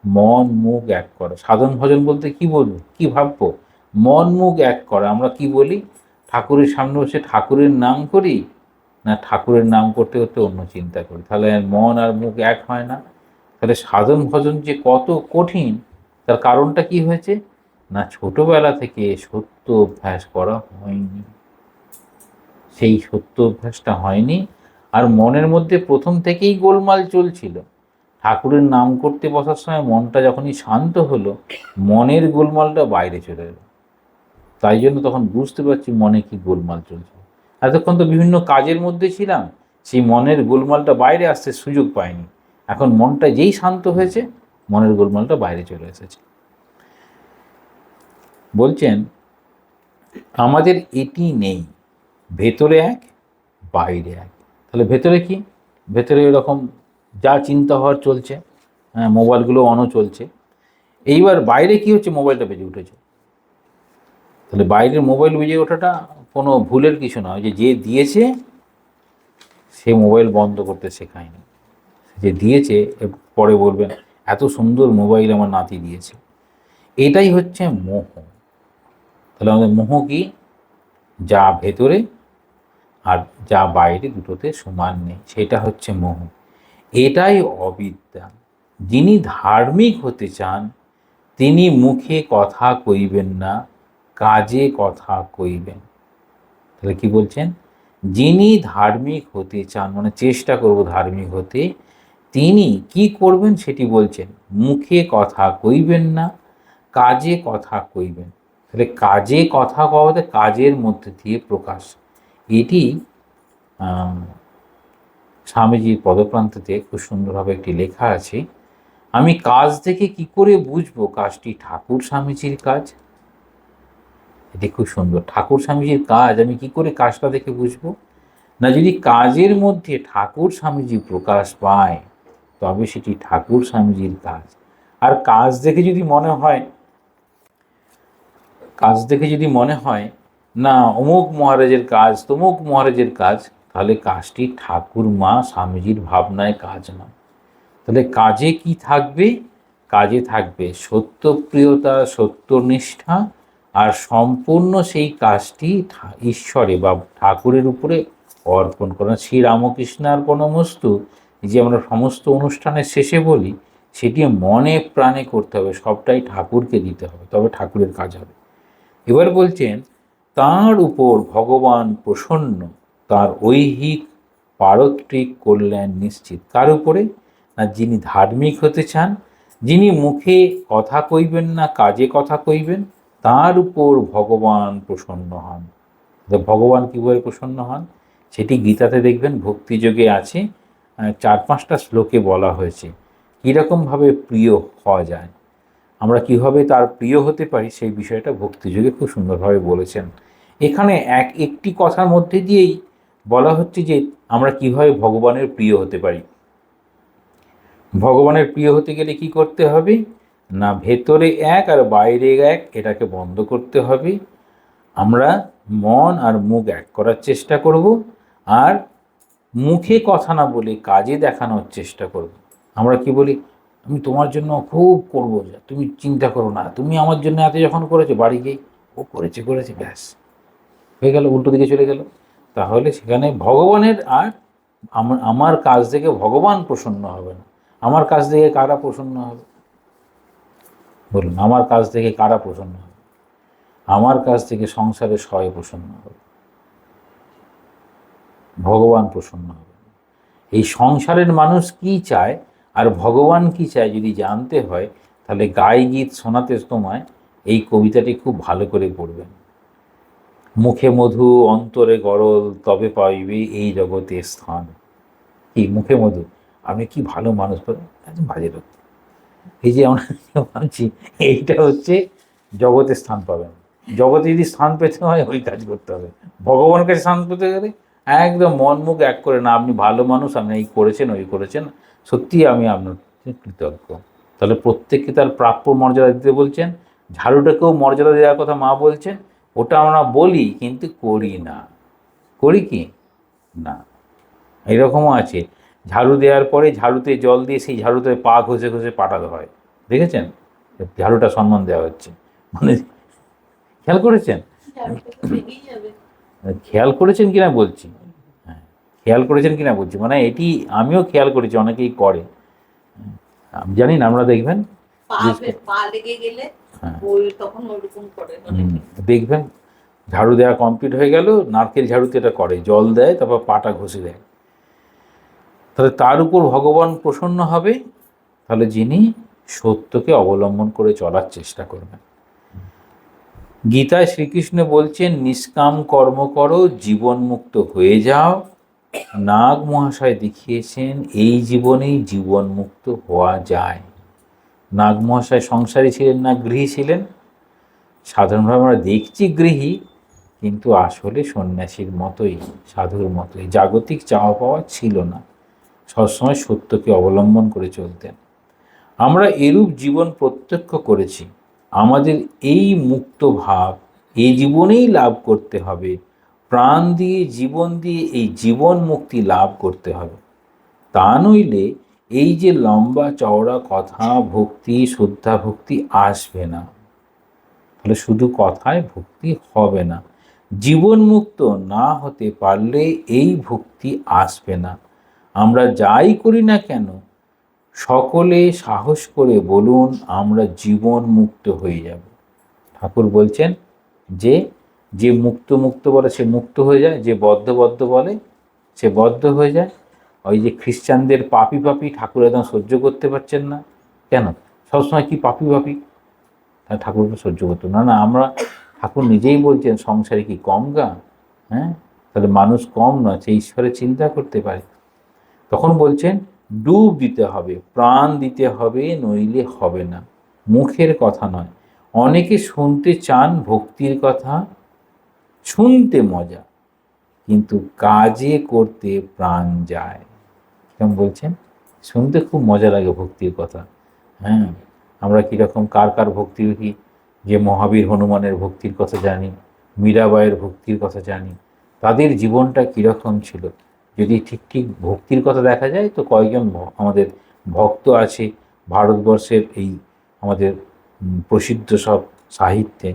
মন মুখ এক করা। সাধন ভজন বলতে কি বলবো, কি ভাববো? মন মুখ এক করা। আমরা কি বলি? ঠাকুরের সামনে বসে ঠাকুরের নাম করি, না ঠাকুরের নাম করতে করতে অন্য চিন্তা করি? তাহলে মন আর মুখ এক হয় না। তাহলে সাধন ভজন যে কত কঠিন, তার কারণটা কি হয়েছে? না ছোটবেলা থেকে সত্য অভ্যাস করা হয়নি। সেই সত্য অভ্যাসটা হয়নি, আর মনের মধ্যে প্রথম থেকেই গোলমাল চলছিল। ঠাকুরের নাম করতে বসার সময় মনটা যখনই শান্ত হলো, মনের গোলমালটা বাইরে চলে এলো। তাই জন্য তখন বুঝতে পারছি মনে কি গোলমাল চলছে। এতক্ষণ তো বিভিন্ন কাজের মধ্যে ছিলাম, সেই মনের গোলমালটা বাইরে আসতে সুযোগ পাইনি। এখন মনটা যেই শান্ত হয়েছে, মনের গোলমালটা বাইরে চলে এসেছে। বলছেন আমাদের এটি নেই, ভেতরে এক বাইরে এক। তাহলে ভেতরে কি? ভেতরে এরকম যা চিন্তা হওয়ার চলছে, হ্যাঁ, মোবাইলগুলো অনও চলছে। এইবার বাইরে কি হচ্ছে? মোবাইলটা বেজে উঠেছে। তাহলে বাইরের মোবাইল বেজে ওঠাটা কোনো ভুলের কিছু না, যে দিয়েছে সে মোবাইল বন্ধ করতে শেখায়নি। যে দিয়েছে পরে বলবেন এত সুন্দর মোবাইল আমার নাতি দিয়েছে। এটাই হচ্ছে মোহ। তাহলে আমাদের মোহ কি? যা ভেতরে আর যা বাইরে দুটোতে সমান নেই, সেটা হচ্ছে মোহ। এটাই অবিদ্যা। যিনি ধার্মিক হতে চান তিনি মুখে কথা কইবেন না, কাজে কথা কইবেন। তাহলে কি বলছেন? যিনি ধার্মিক হতে চান, মানে চেষ্টা করব ধার্মিক হতে, তিনি কি করবেন সেটি বলছেন, মুখে কথা কইবেন না, কাজে কথা কইবেন। তাহলে কাজে কথা কওয়াতে কাজের মধ্যে দিয়ে প্রকাশ। এটি স্বামীজির পদপ্রান্তে খুব সুন্দরভাবে একটি লেখা আছে। আমি কাজ দেখে কি করে বুঝবো কাজটি ঠাকুর স্বামীজির কাজ? এটি খুব সুন্দর। ঠাকুর স্বামীজির কাজ আমি কি করে কাজটা দেখে বুঝবো? না, যদি কাজের মধ্যে ঠাকুর স্বামীজি প্রকাশ পায় তবে সেটি ঠাকুর স্বামীজির কাজ। আর কাজ দেখে যদি মনে হয় না অমুক মহারাজের কাজ, তমুক মহারাজের কাজ, তাহলে কাজটি ঠাকুর মা স্বামীজির ভাবনায় কাজ নয়। তাহলে কাজে কি থাকবে? কাজে থাকবে সত্যপ্রিয়তা, সত্যনিষ্ঠা, আর সম্পূর্ণ সেই কাজটি ঈশ্বরে বা ঠাকুরের উপরে অর্পণ করা। শ্রীরামকৃষ্ণার্পণমস্তু যে আমরা সমস্ত অনুষ্ঠানের শেষে বলি, সেটি মনে প্রাণে করতে হবে, সবটাই ঠাকুরকে দিতে হবে, তবে ঠাকুরের কাজ হবে। এবার বলছেন তাঁর উপর ভগবান প্রসন্ন, তার ঐহিক পারত্রিক কল্যাণ নিশ্চিত। কার উপরে? না, যিনি ধার্মিক হতে চান, যিনি মুখে কথা কইবেন না, কাজে কথা কইবেন, তার উপর ভগবান প্রসন্ন হন। ভগবান কীভাবে প্রসন্ন হন সেটি গীতাতে দেখবেন ভক্তিযোগে আছে, 4-5টা শ্লোকে বলা হয়েছে কীরকমভাবে প্রিয় হওয়া যায়, আমরা কিভাবে তার প্রিয় হতে পারি সেই বিষয়টা ভক্তিযোগে খুব সুন্দরভাবে বলেছেন। এখানে একটি কথার মধ্যে দিয়েই বলা হচ্ছে যে আমরা কিভাবে ভগবানের প্রিয় হতে পারি। ভগবানের প্রিয় হতে গেলে কি করতে হবে? না, ভেতরে এক আর বাইরে এক, এটাকে বন্ধ করতে হবে। আমরা মন আর মুখ এক করার চেষ্টা করব, আর মুখে কথা না বলে কাজে দেখানোর চেষ্টা করব। আমরা কি বলি? আমি তোমার জন্য খুব করবো, তুমি চিন্তা করো না, তুমি আমার জন্য এত যখন করেছো, বাড়ি গিয়ে ও করেছে ব্যাস হয়ে গেল, উল্টো দিকে চলে গেল। তাহলে সেখানে ভগবানের আর আমার কাজ থেকে ভগবান প্রসন্ন হবে না। আমার কাজ থেকে কারা প্রসন্ন হবে? বলুন, আমার কাজ থেকে কারা প্রসন্ন হবে? আমার কাছ থেকে সংসারের সবাই প্রসন্ন হবে, ভগবান প্রসন্ন হবে। এই সংসারের মানুষ কি চায় আর ভগবান কি চায় যদি জানতে হয়, তাহলে গাই গীত শোনাতে তোমায় এই কবিতাটি খুব ভালো করে পড়বেন। মুখে মধু অন্তরে গরল, তবে পাইবে এই জগতে স্থান। কি মুখে মধু? আমি কি ভালো মানুষ, একদম বাজে লোক। এই যে আমরা ভাবছি, এইটা হচ্ছে জগতে স্থান পাবেন। জগতে যদি স্থান পেতে হয় ওই কাজ করতে হবে। ভগবানের কাছে স্থান পেতে গেলে একদম মন মুখ এক করে, না আপনি ভালো মানুষ, আপনি এই করেছেন ওই করেছেন, সত্যি আমি আপনার কৃতজ্ঞ। তাহলে প্রত্যেককে তার প্রাপ্য মর্যাদা দিতে বলছেন। ঝাড়ুটাকেও মর্যাদা দেওয়ার কথা মা বলছেন। ওটা আমরা বলি কিন্তু করি না। করি কি না? এরকমও আছে, ঝাড়ু দেওয়ার পরে ঝাড়ুতে জল দিয়ে সেই ঝাড়ুতে পা ঘষে ঘষে পাঠাতে হয়, দেখেছেন? ঝাড়ুটা সম্মান দেওয়া হচ্ছে, মানে খেয়াল করেছেন? খেয়াল করেছেন কিনা বলছি, হ্যাঁ খেয়াল করেছেন কিনা বলছি, মানে এটি আমিও খেয়াল করেছি, অনেকেই করে, আমি জানি না, আমরা দেখবেন দেখবেন ঝাড়ু দেওয়া কমপ্লিট হয়ে গেল, নারকেল ঝাড়ুতে এটা করে, জল দেয়, তারপর পাটা ঘষে দেয়। তাহলে তার উপর ভগবান প্রসন্ন হবে, তাহলে যিনি সত্যকে অবলম্বন করে চলার চেষ্টা করবেন। গীতায় শ্রীকৃষ্ণ বলছেন, নিষ্কাম কর্ম করো, জীবন মুক্ত হয়ে যাও। নাগ মহাশয় দেখিয়েছেন এই জীবনেই জীবন মুক্ত হওয়া যায়। নাগ মহাশয় সংসারী ছিলেন না গৃহী ছিলেন? সাধারণভাবে আমরা দেখছি গৃহী, কিন্তু আসলে সন্ন্যাসীর মতোই, সাধুর মতোই, জাগতিক চাওয়া পাওয়া ছিল না, সবসময় সত্যকে অবলম্বন করে চলতেন। আমরা এরূপ জীবন প্রত্যক্ষ করেছি। আমাদের এই মুক্ত ভাব এই জীবনেই লাভ করতে হবে, প্রাণ দিয়ে জীবন দিয়ে এই জীবন মুক্তি লাভ করতে হবে। তা নইলে এই যে লম্বা চওড়া কথা, ভক্তি শ্রদ্ধা ভক্তি আসবে না। তাহলে শুধু কথায় ভক্তি হবে না, জীবন মুক্ত না হতে পারলে এই ভক্তি আসবে না। আমরা যাই করি না কেন, সকলে সাহস করে বলুন, আমরা জীবন মুক্ত হয়ে যাব। ঠাকুর বলছেন যে যে মুক্ত মুক্ত বলে সে মুক্ত হয়ে যায়, যে বদ্ধ বদ্ধ বলে সে বদ্ধ হয়ে যায়। ওই যে খ্রিস্টানদের পাপি পাপি, ঠাকুর একদম সহ্য করতে পারছেন না। কেন? সবসময় কি পাপি পাপি, ঠাকুরকে সহ্য করতো না। না, আমরা, ঠাকুর নিজেই বলছেন সংসারে কি কম গা? হ্যাঁ, তাহলে মানুষ কম নয়, সে ঈশ্বরের চিন্তা করতে পারে। তখন বলছেন ডুব দিতে হবে, প্রাণ দিতে হবে, নইলে হবে না। মুখের কথা নয়। অনেকে শুনতে চান ভক্তির কথা, শুনতে মজা, কিন্তু কাজে করতে প্রাণ যায়। কেমন বলছেন? শুনতে খুব মজা লাগে ভক্তির কথা। হ্যাঁ, আমরা কীরকম কার কার ভক্তি দেখি, যে মহাবীর হনুমানের ভক্তির কথা জানি, মীরাবাইয়ের ভক্তির কথা জানি, তাদের জীবনটা কীরকম ছিল। যদি ঠিক ঠিক ভক্তির কথা দেখা যায় তো কয়েকজন আমাদের ভক্ত আছে ভারতবর্ষের এই আমাদের প্রসিদ্ধ সব সাহিত্যে,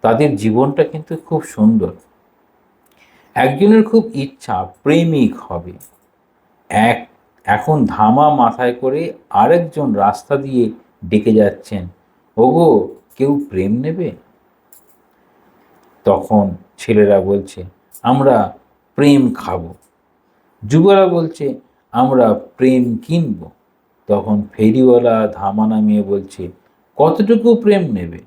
তাদের জীবনটা কিন্তু খুব সুন্দর। একজনের খুব ইচ্ছা প্রেমিক হবে, এখন ধামা মাথায় করে আরেকজন রাস্তা দিয়ে ডেকে যাচ্ছেন, ওগো কেউ প্রেম নেবে? তখন ছেলেরা বলছে আমরা প্রেম খাবো, যুবরা বলছে আমরা প্রেম কিনব। তখন ফেরিওয়ালা ধামা নামিয়ে বলছে, কতটুকু প্রেম নেবে?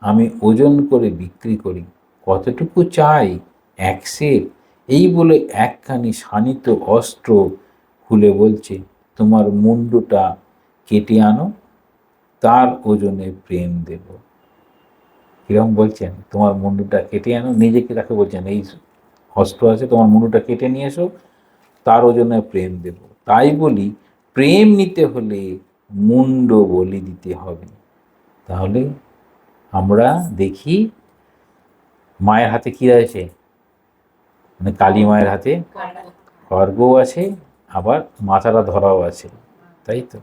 আমি ওজন করে বিক্রি করি, কতটুকু চাই? 1 সের। এই বলে একখানি শানিত অস্ত্র খুলে বলছে, তোমার মুন্ডুটা কেটে আনো, তার ওজনে প্রেম দেব। কিরম বলছেন? তোমার মুন্ডুটা কেটে আনো, নিজেকে তাকে বলছেন এই অস্ত্র আছে, তোমার মুন্ডুটা কেটে নিয়ে এসো, তার ওজনে প্রেম দেব। তাই বলি, প্রেম নিতে হলে মুন্ড বলি দিতে হবে। তাহলে আমরা দেখি মায়ের হাতে কি আছে, মানে কালী মায়ের হাতে খড়গও আছে, আবার মাথাটা ধরাও আছে, তাই তো?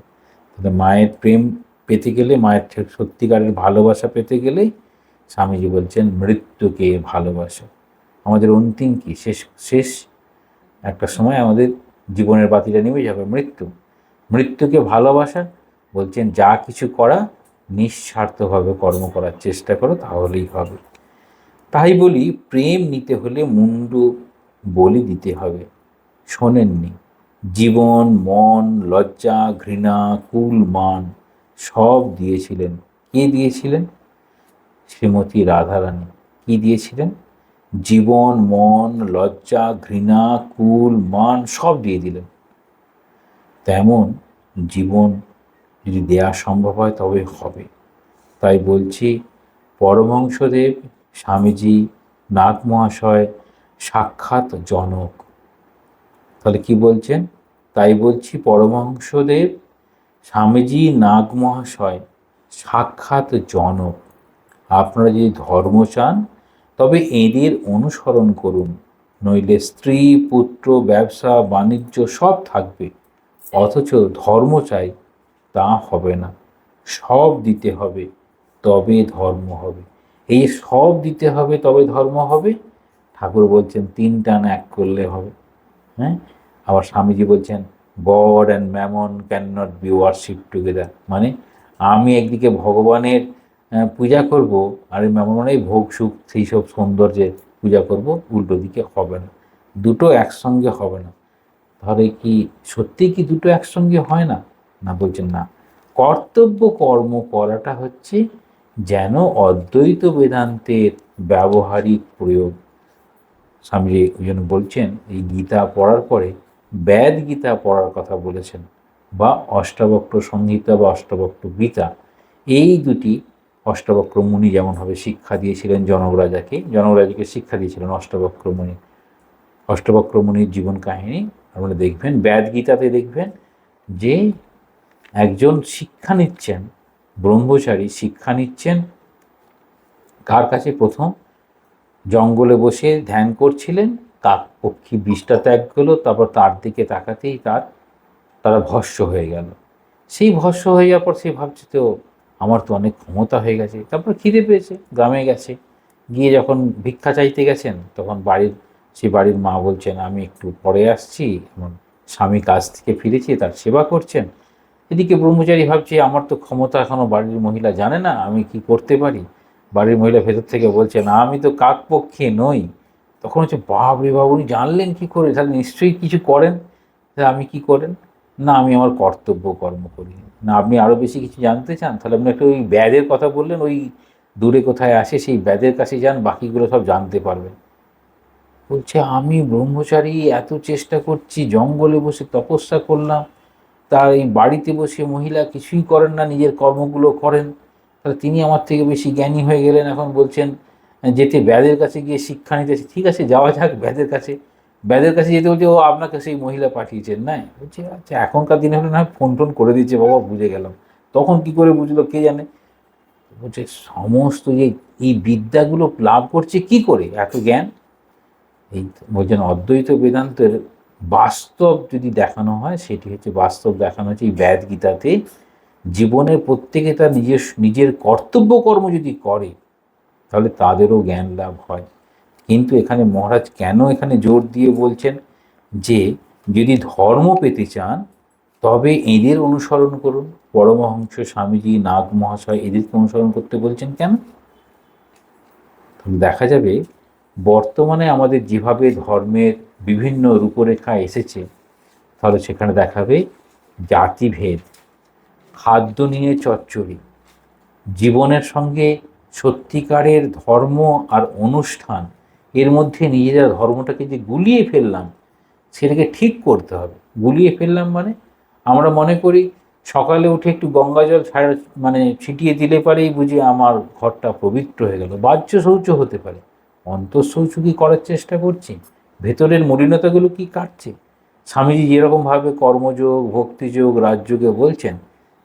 তাহলে মায়ের প্রেম পেতে গেলে, মায়ের সত্যিকারের ভালোবাসা পেতে গেলে স্বামীজি বলছেন মৃত্যুকে ভালোবাসো। আমাদের অন্তিম কি, শেষ শেষ একটা সময় আমাদের জীবনের বাতিটা নেমে যাবে, মৃত্যুকে ভালোবাসা। বলছেন যা কিছু করা নিঃস্বার্থভাবে কর্ম করার চেষ্টা করো, তাহলেই হবে। তাই বলি, প্রেম নিতে হলে মুন্ডু বলি দিতে হবে। শোনেননি? জীবন, মন, লজ্জা, ঘৃণা, কুল, মান সব দিয়েছিলেন। কে দিয়েছিলেন? শ্রীমতী রাধারানী। কি দিয়েছিলেন? জীবন, মন, লজ্জা, ঘৃণা, কুল, মান সব দিয়ে দিলেন। তেমন জীবন যদি দেয়া সম্ভব হয় তবে হবে। তাই বলছি, পরমহংসদেব, স্বামীজি, নাগ মহাশয় সাক্ষাৎ জনক। তাহলে কি বলছেন? তাই বলছি, পরমহংসদেব, স্বামীজি, নাগ মহাশয় সাক্ষাৎ জনক। আপনারা যদি ধর্ম চান তবে এদের অনুসরণ করুন, নইলে স্ত্রী, পুত্র, ব্যবসা বাণিজ্য সব থাকবে, অথচ ধর্ম চাই তা হবে না। সব দিতে হবে তবে ধর্ম হবে। এই সব দিতে হবে তবে ধর্ম হবে, ঠাকুর বলছেন 3 টান 1 করলে হবে। হ্যাঁ, আবার স্বামীজি বলছেন God and mammon can not be worship together. মানে আমি একদিকে ভগবানের পূজা করব, আর ম্যামন মানে ভোগ সুখ সেই সব সৌন্দর্যের পূজা করব, উল্টো দিকে হবে না, দুটো একসঙ্গে হবে না। তাহলে কি সত্যিই কি দুটো একসঙ্গে হয় না? না, বলছেন না, কর্তব্য কর্ম করাটা হচ্ছে যেন অদ্বৈত বেদান্তের ব্যবহারিক প্রয়োগ। স্বামীজি ওই জন্য বলছেন এই গীতা পড়ার পরে বেদ গীতা পড়ার কথা বলেছেন, বা অষ্টাবক্র সংহিতা বা অষ্টাবক্র গীতা, এই দুটি অষ্টাবক্র মুনি যেমনভাবে শিক্ষা দিয়েছিলেন জনকরাজাকে শিক্ষা দিয়েছিলেন অষ্টাবক্র মুনি। অষ্টাবক্র মুনির জীবন কাহিনী আপনারা দেখবেন, বেদ গীতাতে দেখবেন যে একজন শিক্ষা নিচ্ছেন, ব্রহ্মচারী শিক্ষা নিচ্ছেন কার কাছে? প্রথম জঙ্গলে বসে ধ্যান করছিলেন, কাক পক্ষী বিষটা ত্যাগ করলো, তারপর তার দিকে তাকাতেই তারা ভস্ম হয়ে গেল। সেই ভস্ম হয়ে যাওয়ার পর সে ভাবছে তো আমার তো অনেক ক্ষমতা হয়ে গেছে। তারপর খিদে পেয়েছে, গ্রামে গেছে, গিয়ে যখন ভিক্ষা চাইতে গেছেন তখন বাড়ির মা বলছেন আমি একটু পরে আসছি, এমন স্বামী কাজ থেকে ফিরেছি, তার সেবা করছেন। এদিকে ব্রহ্মচারী ভাবছে আমার তো ক্ষমতা এখনও বাড়ির মহিলা জানে না, আমি কি করতে পারি। বাড়ির মহিলা ভেতর থেকে বলছে না আমি তো কাকপক্ষী নই। তখন হচ্ছে বাপ রে বাবু, উনি জানলেন কী করে? তাহলে নিশ্চয়ই কিছু করেন। আমি কি করেন? না আমি আমার কর্তব্য কর্ম করি। না আপনি আরও বেশি কিছু জানতে চান? তাহলে আপনি একটা ওই ব্যাধের কথা বললেন, ওই দূরে কোথায় আসে সেই ব্যাধের কাছে যান, বাকিগুলো সব জানতে পারবেন। বলছে আমি ব্রহ্মচারী এত চেষ্টা করছি, জঙ্গলে বসে তপস্যা করলাম, তার এই বাড়িতে বসে মহিলা কিছুই করেন না, নিজের কর্মগুলো করেন, তাহলে তিনি আমার থেকে বেশি জ্ঞানী হয়ে গেলেন। এখন বলছেন যেতে ব্যাধের কাছে গিয়ে শিক্ষা নিতে। ঠিক আছে যাওয়া যাক ব্যাধের কাছে। ব্যাধের কাছে যেতে বলছে ও আপনাকে সেই মহিলা পাঠিয়েছেন, না? বলছে আচ্ছা এখনকার দিনে হলে না ফোন টোন করে দিচ্ছে, বাবা বুঝে গেলাম। তখন কি করে বুঝলো কে জানে। বলছে সমস্ত যে এই বিদ্যাগুলো লাভ করছে কি করে, এত জ্ঞান। এই বলছেন অদ্বৈত বেদান্তের বাস্তব যদি দেখানো হয়, সেটি হচ্ছে বাস্তব দেখানো হচ্ছে এই বেদ গীতাতে। জীবনের প্রত্যেকে তার নিজের কর্তব্য কর্ম যদি করে তাহলে তাদেরও জ্ঞান লাভ হয়। কিন্তু এখানে মহারাজ কেন এখানে জোর দিয়ে বলছেন যে যদি ধর্ম পেতে চান তবে এদের অনুসরণ করুন। পরমহংস স্বামীজি, নাগ মহাশয় এদেরকে অনুসরণ করতে বলছেন কেন? দেখা যাবে বর্তমানে আমাদের যেভাবে ধর্মের বিভিন্ন রূপরেখা এসেছে, তাহলে সেখানে দেখাবে জাতিভেদ, খাদ্য নিয়ে চচ্চড়ি, জীবনের সঙ্গে সত্যিকারের ধর্ম আর অনুষ্ঠান এর মধ্যে নিজেরা ধর্মটাকে যে গুলিয়ে ফেললাম, সেটাকে ঠিক করতে হবে। গুলিয়ে ফেললাম মানে আমরা মনে করি সকালে উঠে একটু গঙ্গা জল ছিটিয়ে দিলে পারেই বুঝি আমার ঘরটা পবিত্র হয়ে গেল। বাহ্য শৌচ হতে পারে, অন্তঃশৌচ কি করার চেষ্টা করছি? ভেতরের মলিনতাগুলো কি কাটছে? স্বামীজি যেরকমভাবে কর্মযোগ, ভক্তিযোগ, রাজযোগে বলছেন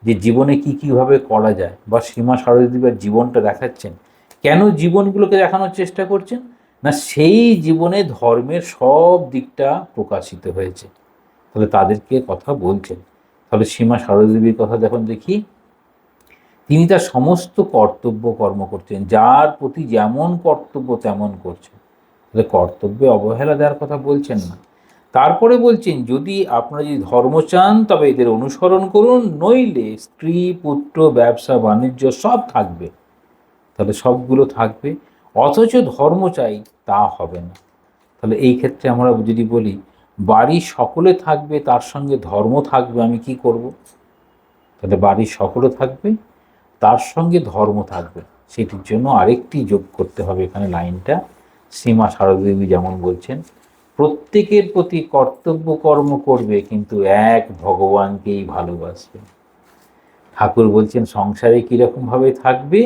যে জীবনে কি কীভাবে করা যায়, বা সীমা সারদাদেবীর জীবনটা দেখাচ্ছেন, কেন জীবনগুলোকে দেখানোর চেষ্টা করছেন? না সেই জীবনে ধর্মের সব দিকটা প্রকাশিত হয়েছে, তাহলে তাদেরকে কথা বলছেন। তাহলে সীমা সারদাদেবীর কথা দেখি, তিনি তার সমস্ত কর্তব্য কর্ম করছেন, যার প্রতি যেমন কর্তব্য তেমন করছেন। তাহলে কর্তব্যে অবহেলা দেওয়ার কথা বলছেন না। তারপরে বলছেন যদি আপনারা যদি ধর্ম চান তবে এদের অনুসরণ করুন, নইলে স্ত্রী, পুত্র, ব্যবসা বাণিজ্য সব থাকবে। তাহলে সবগুলো থাকবে, অথচ ধর্ম চাই তা হবে না। তাহলে এই ক্ষেত্রে আমরা যদি বলি বাড়ির সকলে থাকবে তার সঙ্গে ধর্ম থাকবে, আমি কি করব? তাহলে বাড়ির সকলে থাকবে তার সঙ্গে ধর্ম থাকবে, সেটির জন্য আরেকটি যোগ করতে হবে এখানে লাইনটা। সীমা সারদাদেবী যেমন বলছেন প্রত্যেকের প্রতি কর্তব্য কর্ম করবে কিন্তু এক ভগবানকেই ভালোবাসবে। ঠাকুর বলছেন সংসারে কীরকমভাবে থাকবে,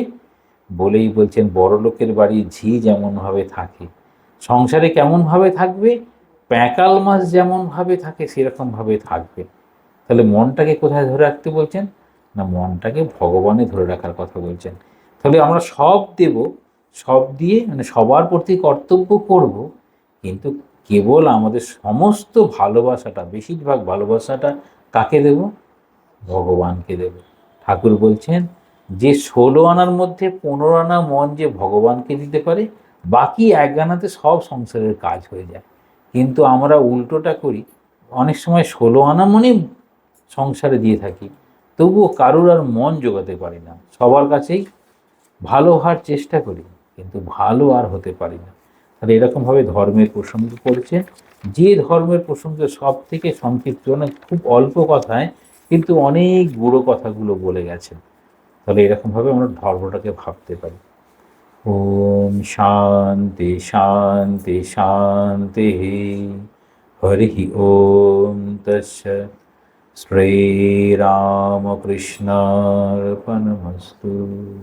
বলেই বলছেন বড়লোকের বাড়ি ঝি যেমনভাবে থাকে, সংসারে কেমনভাবে থাকবে, প্যাঁকাল মাছ যেমনভাবে থাকে সেরকমভাবে থাকবে। তাহলে মনটাকে কোথায় ধরে রাখতে বলছেন? না মনটাকে ভগবানে ধরে রাখার কথা বলছেন। তাহলে আমরা সব দেব, সব দিয়ে সবার প্রতি কর্তব্য করব, কিন্তু কেবল আমাদের সমস্ত ভালোবাসাটা, বেশিরভাগ ভালোবাসাটা কাকে দেব? ভগবানকে দেব। ঠাকুর বলছেন যে 16 আনার মধ্যে 15 আনা মন যে ভগবানকে দিতে পারে, বাকি 1 আনাতে সব সংসারের কাজ হয়ে যায়। কিন্তু আমরা উল্টোটা করি, অনেক সময় 16 আনা মনেই সংসারে দিয়ে থাকি, তবুও কারুর আর মন জোগাতে পারি না। সবার কাছেই ভালো হওয়ার চেষ্টা করি, কিন্তু ভালো আর হতে পারি না। তাহলে এরকমভাবে ধর্মের প্রসঙ্গ করেছেন, যে ধর্মের প্রসঙ্গে সব থেকে সংক্ষিপ্ত, খুব অল্প কথায় কিন্তু অনেক বুড়ো কথাগুলো বলে গেছেন। তাহলে এরকমভাবে আমরা ধর্মটাকে ভাবতে পারি। ওম শান্তি শান্তি শান্তি। হরি ওম তৎসৎ। শ্রীরামকৃষ্ণার্পণমস্তু।